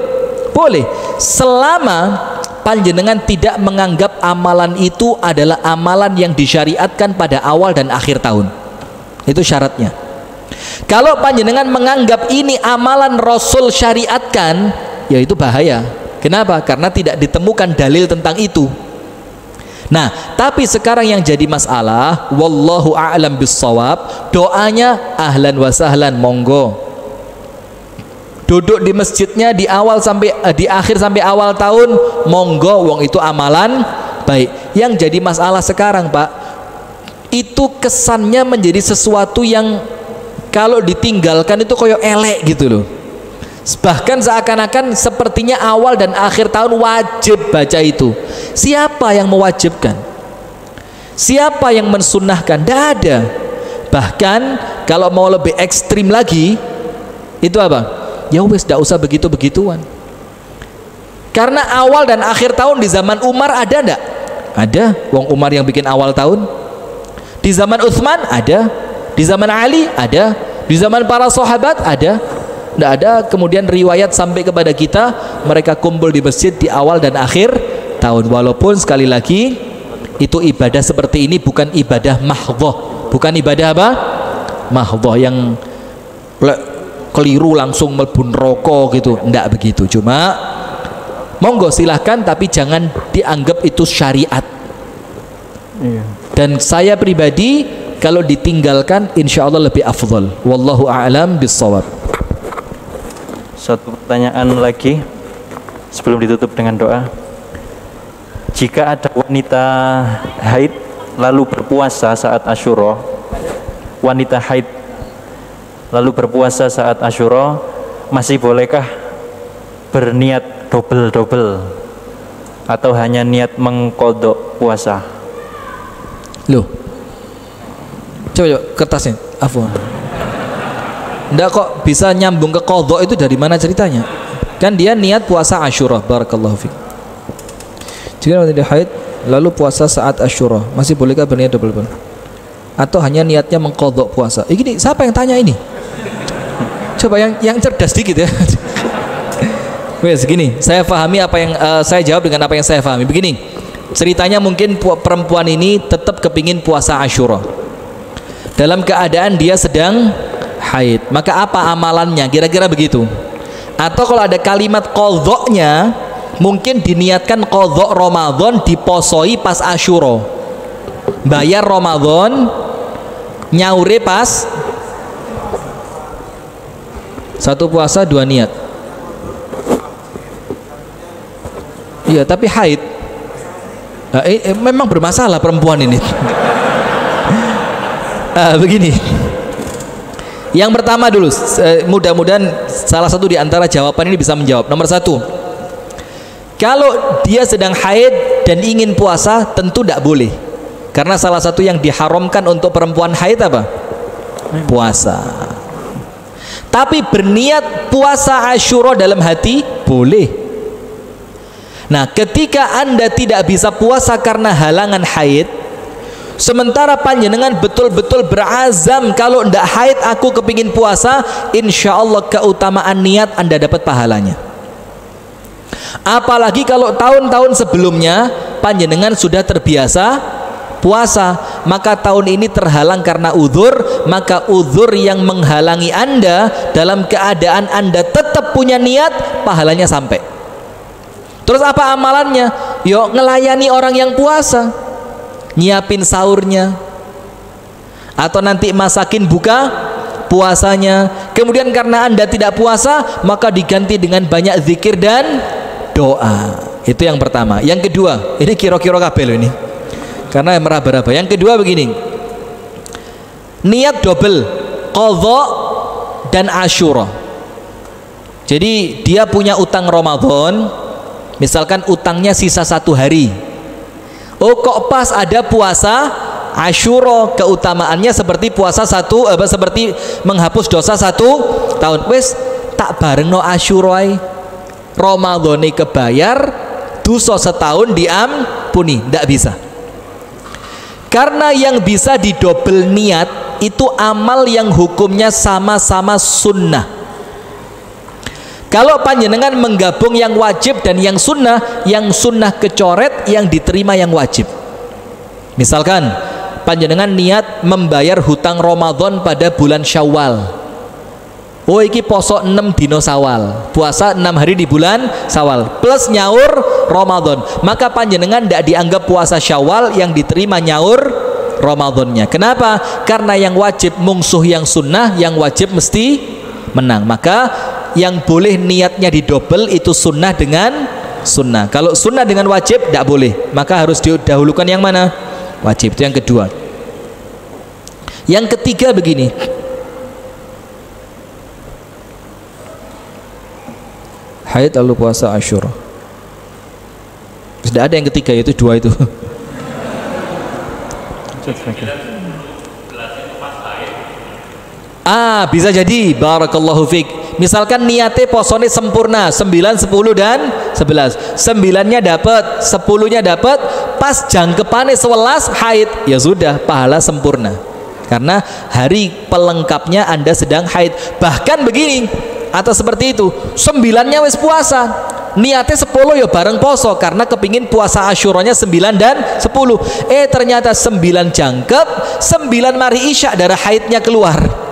Boleh, selama panjenengan tidak menganggap amalan itu adalah amalan yang disyariatkan pada awal dan akhir tahun. Itu syaratnya. Kalau panjenengan menganggap ini amalan Rasul syariatkan, ya itu bahaya. Kenapa? Karena tidak ditemukan dalil tentang itu. Nah, tapi sekarang yang jadi masalah, wallahu a'lam bissawab, doanya ahlan wa sahlan, monggo. Duduk di masjidnya di awal sampai di akhir sampai awal tahun, monggo, wong itu amalan baik. Yang jadi masalah sekarang, Pak, itu kesannya menjadi sesuatu yang kalau ditinggalkan itu koyo elek gitu loh. Bahkan seakan-akan sepertinya awal dan akhir tahun wajib baca itu. Siapa yang mewajibkan? Siapa yang mensunnahkan? Tidak ada. Bahkan kalau mau lebih ekstrim lagi, itu apa? Ya wes, tidak usah begitu-begituan. Karena awal dan akhir tahun di zaman Umar ada ndak? Ada. Wong Umar yang bikin awal tahun. Di zaman Utsman ada. Di zaman Ali ada. Di zaman para sahabat ada. Tidak ada kemudian riwayat sampai kepada kita mereka kumpul di masjid di awal dan akhir tahun. Walaupun sekali lagi itu ibadah seperti ini bukan ibadah mahdhah. Bukan ibadah apa? Mahdhah yang keliru langsung melbun rokok gitu, enggak begitu. Cuma monggo silahkan, tapi jangan dianggap itu syariat. Dan saya pribadi kalau ditinggalkan insya Allah lebih afdal. Wallahu a'lam bissawab. Satu pertanyaan lagi sebelum ditutup dengan doa. Jika ada wanita haid lalu berpuasa saat Asyura, wanita haid lalu berpuasa saat Asyura, masih bolehkah berniat double-double atau hanya niat mengkodok puasa? Loh, coba kertasnya, afwan. Nggak kok bisa nyambung ke kodok itu dari mana ceritanya? Kan dia niat puasa Asyura. Barakallahu fiik. Jika tidak haid lalu puasa saat Asyura, masih bolehkah berniat double? Atau hanya niatnya mengqadha puasa? Ini siapa yang tanya ini? Coba yang cerdas dikit ya. Wes gini, saya pahami apa yang saya jawab dengan apa yang saya pahami. Begini, ceritanya mungkin perempuan ini tetap kepingin puasa Asyura dalam keadaan dia sedang haid. Maka apa amalannya? Kira-kira begitu. Atau kalau ada kalimat qadha-nya, mungkin diniatkan qadha Ramadan diposoi pas Asyura, bayar Ramadan, nyaure pas satu puasa dua niat. Iya, tapi haid. Nah, memang bermasalah perempuan ini. Begini. Yang pertama dulu, mudah-mudahan salah satu di antara jawaban ini bisa menjawab. Nomor satu, kalau dia sedang haid dan ingin puasa, tentu tidak boleh. Karena salah satu yang diharamkan untuk perempuan haid apa? Puasa. Tapi berniat puasa Asyura dalam hati boleh. Nah, ketika Anda tidak bisa puasa karena halangan haid, sementara panjenengan betul-betul berazam kalau ndak haid aku kepingin puasa, insya Allah keutamaan niat Anda dapat pahalanya. Apalagi kalau tahun-tahun sebelumnya panjenengan sudah terbiasa puasa, maka tahun ini terhalang karena uzur, maka uzur yang menghalangi Anda dalam keadaan Anda tetap punya niat, pahalanya sampai. Terus apa amalannya? Yuk ngelayani orang yang puasa, nyiapin sahurnya, atau nanti masakin buka puasanya. Kemudian karena Anda tidak puasa, maka diganti dengan banyak zikir dan doa. Itu yang pertama. Yang kedua, ini kira-kira kabel ini, karena meraba-raba. Yang kedua begini, niat double, qadha dan Asyura. Jadi dia punya utang Ramadan, misalkan utangnya sisa 1 hari. Oh, kok pas ada puasa Asyura, keutamaannya seperti puasa seperti menghapus dosa 1 tahun. Wes tak barengno Asyura, Ramadhani kebayar, dosa setahun diampuni. Tidak bisa. Karena yang bisa didobel niat itu amal yang hukumnya sama-sama sunnah. Kalau panjenengan menggabung yang wajib dan yang sunnah kecoret, yang diterima yang wajib. Misalkan panjenengan niat membayar hutang Ramadan pada bulan Syawal. Oh, iki poso 6 dino Syawal, puasa 6 hari di bulan Syawal plus nyaur Ramadan. Maka panjenengan tidak dianggap puasa Syawal, yang diterima nyaur Ramadannya. Kenapa? Karena yang wajib mungsuh yang sunnah, yang wajib mesti menang. Maka yang boleh niatnya didobel itu sunnah dengan sunnah. Kalau sunnah dengan wajib tidak boleh, maka harus didahulukan yang mana? Wajib. Itu yang kedua. Yang ketiga begini, haid lalu puasa Asyura. Tidak ada yang ketiga, itu dua itu. Bisa jadi. Barakallahu fiik. Misalkan niatnya posone sempurna 9, 10 dan 11. 9-nya dapat, 10-nya dapat, pas jangkepane 11 haid, ya sudah pahala sempurna. Karena hari pelengkapnya Anda sedang haid. Bahkan begini, atau seperti itu, 9-nya wis puasa, niatnya 10 ya bareng poso karena kepingin puasa Asyuranya 9 dan 10. Ternyata 9 jangkep, 9 mari isya darah haidnya keluar.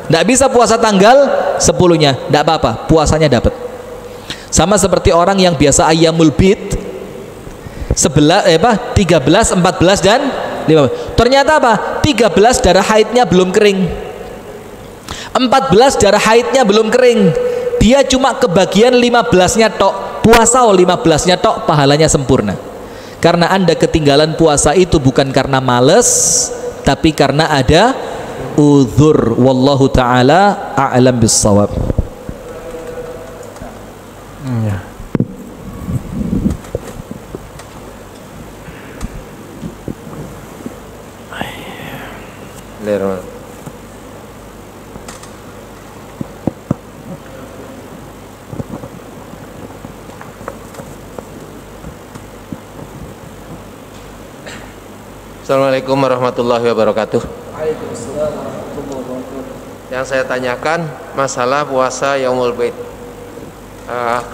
Tidak bisa puasa tanggal 10-nya, tidak apa-apa, puasanya dapat. Sama seperti orang yang biasa ayyamul bid 13, 14 dan 15. Ternyata apa? 13 darah haidnya belum kering, 14 darah haidnya belum kering, dia cuma kebagian 15-nya tok, puasa 15-nya tok, pahalanya sempurna. Karena Anda ketinggalan puasa itu bukan karena males, tapi karena ada uzur. Wallahu ta'ala a'lam bissawab. Ya. Assalamualaikum warahmatullahi wabarakatuh. Yang saya tanyakan masalah puasa Yaumul Bid.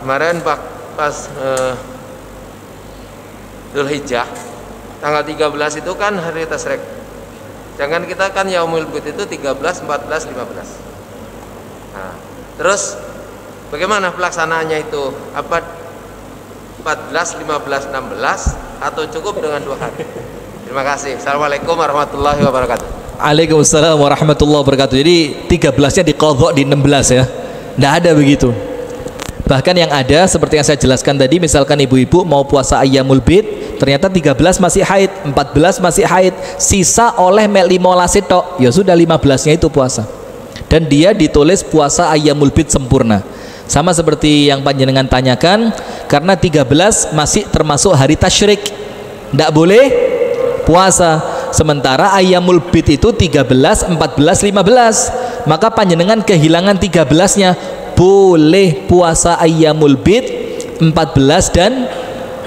Kemarin pas Dzulhijjah tanggal 13 itu kan hari Tasyrik. Jangan kita kan Yaumul Bid itu 13, 14, 15. Nah, terus bagaimana pelaksanaannya itu? Apa 14, 15, 16 atau cukup dengan 2 hari? Terima kasih. Assalamualaikum warahmatullahi wabarakatuh. Waalaikumsalam warahmatullahi wabarakatuh. Jadi 13-nya diqadha di 16 ya. Tidak ada begitu. Bahkan yang ada seperti yang saya jelaskan tadi, misalkan ibu-ibu mau puasa Ayyamul Bid, ternyata 13 masih haid, 14 masih haid, sisa oleh mek 15 tok, ya sudah 15-nya itu puasa. Dan dia ditulis puasa Ayyamul Bid sempurna. Sama seperti yang panjenengan tanyakan, karena 13 masih termasuk hari tasyrik, tidak boleh puasa. Sementara Ayyamul Bid itu 13, 14, 15. Maka panjenengan kehilangan 13-nya, boleh puasa Ayyamul Bid 14 dan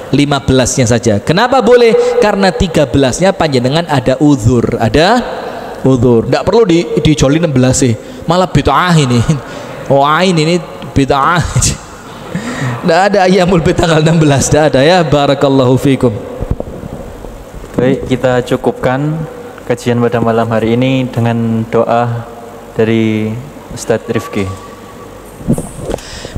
15-nya saja. Kenapa boleh? Karena 13-nya panjenengan ada uzur, tidak perlu dijoli 16 sih. Malah bid'ah ini. Oh, ini bid'ah. Tidak ada Ayyamul Bid tanggal 16, tidak ada ya. Barakallahu fikum. Baik, kita cukupkan kajian pada malam hari ini dengan doa dari Ustadz Rifki.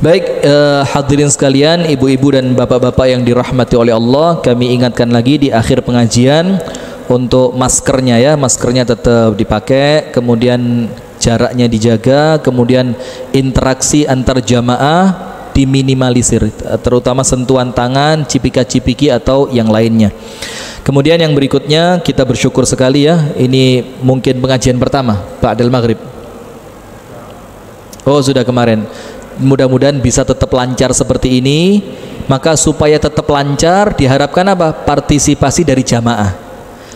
Baik, hadirin sekalian, ibu-ibu dan bapak-bapak yang dirahmati oleh Allah, kami ingatkan lagi di akhir pengajian untuk maskernya ya, maskernya tetap dipakai, kemudian jaraknya dijaga, kemudian interaksi antar jamaah diminimalisir, terutama sentuhan tangan, cipika-cipiki atau yang lainnya. Kemudian yang berikutnya, kita bersyukur sekali ya, ini mungkin pengajian pertama ba'dal maghrib. Oh, sudah kemarin. Mudah-mudahan bisa tetap lancar seperti ini. Maka supaya tetap lancar diharapkan apa? Partisipasi dari jamaah.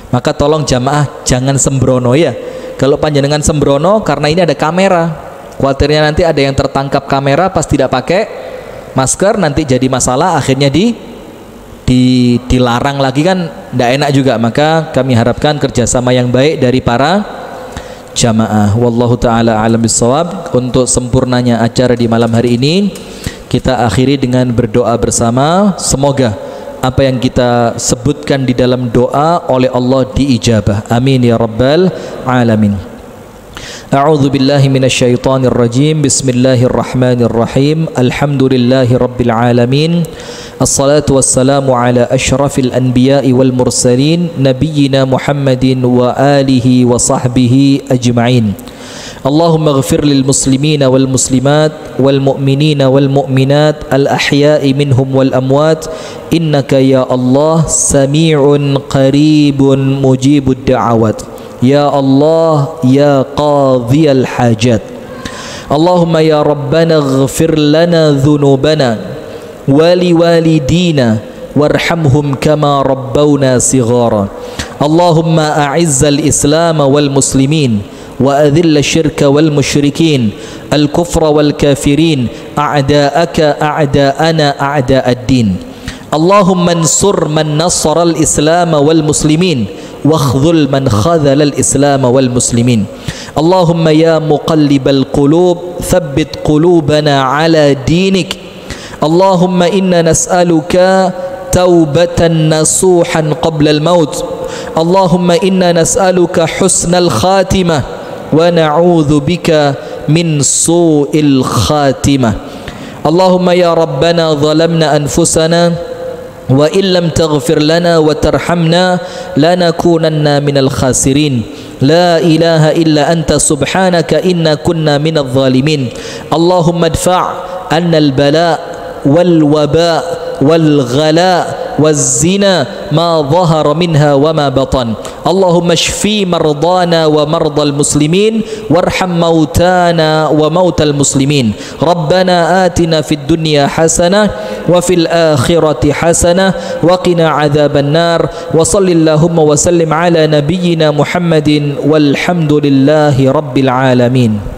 Maka tolong jamaah jangan sembrono ya. Kalau panjenengan sembrono, karena ini ada kamera, khawatirnya nanti ada yang tertangkap kamera pas tidak pakai masker, nanti jadi masalah, akhirnya dilarang lagi kan tidak enak juga. Maka kami harapkan kerjasama yang baik dari para jamaah. Wallahu ta'ala alam bisawab. Untuk sempurnanya acara di malam hari ini, kita akhiri dengan berdoa bersama. Semoga apa yang kita sebutkan di dalam doa oleh Allah diijabah. Amin ya rabbal alamin. A'udzu billahi minasyaitonir rajim. Bismillahirrahmanirrahim. Alhamdulillahi rabbil alamin. Assalatu wassalamu ala asyrafil anbiya'i wal mursalin nabiyyina Muhammadin wa alihi wa sahbihi ajma'in. Allahumma ighfir lil muslimina wal muslimat wal mu'minina wal mu'minat al ahya'i minhum wal amwat innaka ya Allah sami'un qaribun mujibud da'awat. Ya Allah ya qadhiyal hajat. Allahumma ya Rabbana ighfir lana dhunubana wali walidina warhamhum kama rabbawna sighara. Allahumma a'izzal islam wal muslimin wa adhilla syirka wal musyrikin al kufra wal kafirin a'da'aka a'da'ana a'da'ad din. Allahumma ansur man nasara al islam wal muslimin واخذل من خذل الإسلام والمسلمين. اللهم يا مقلب القلوب ثبت قلوبنا على دينك. اللهم إنا نسألك توبة نصوحا قبل الموت. اللهم إنا نسألك حسن الخاتمة ونعوذ بك من سوء الخاتمة. اللهم يا ربنا ظلمنا أنفسنا وإن لم تغفر لنا وترحمنا لنكونن من الخاسرين. لا إله إلا أنت سبحانك إنا كنا من الظالمين. اللهم ادفع عنا البلاء والوباء والغلاء والزنا ما ظهر منها وما بطن. اللهم اشفي مرضانا ومرضى المسلمين وارحم موتانا وموتى المسلمين. ربنا آتنا في الدنيا حسنة وفي الآخرة حسنة وقنا عذاب النار. وصل اللهم وسلم على نبينا محمد والحمد لله رب العالمين.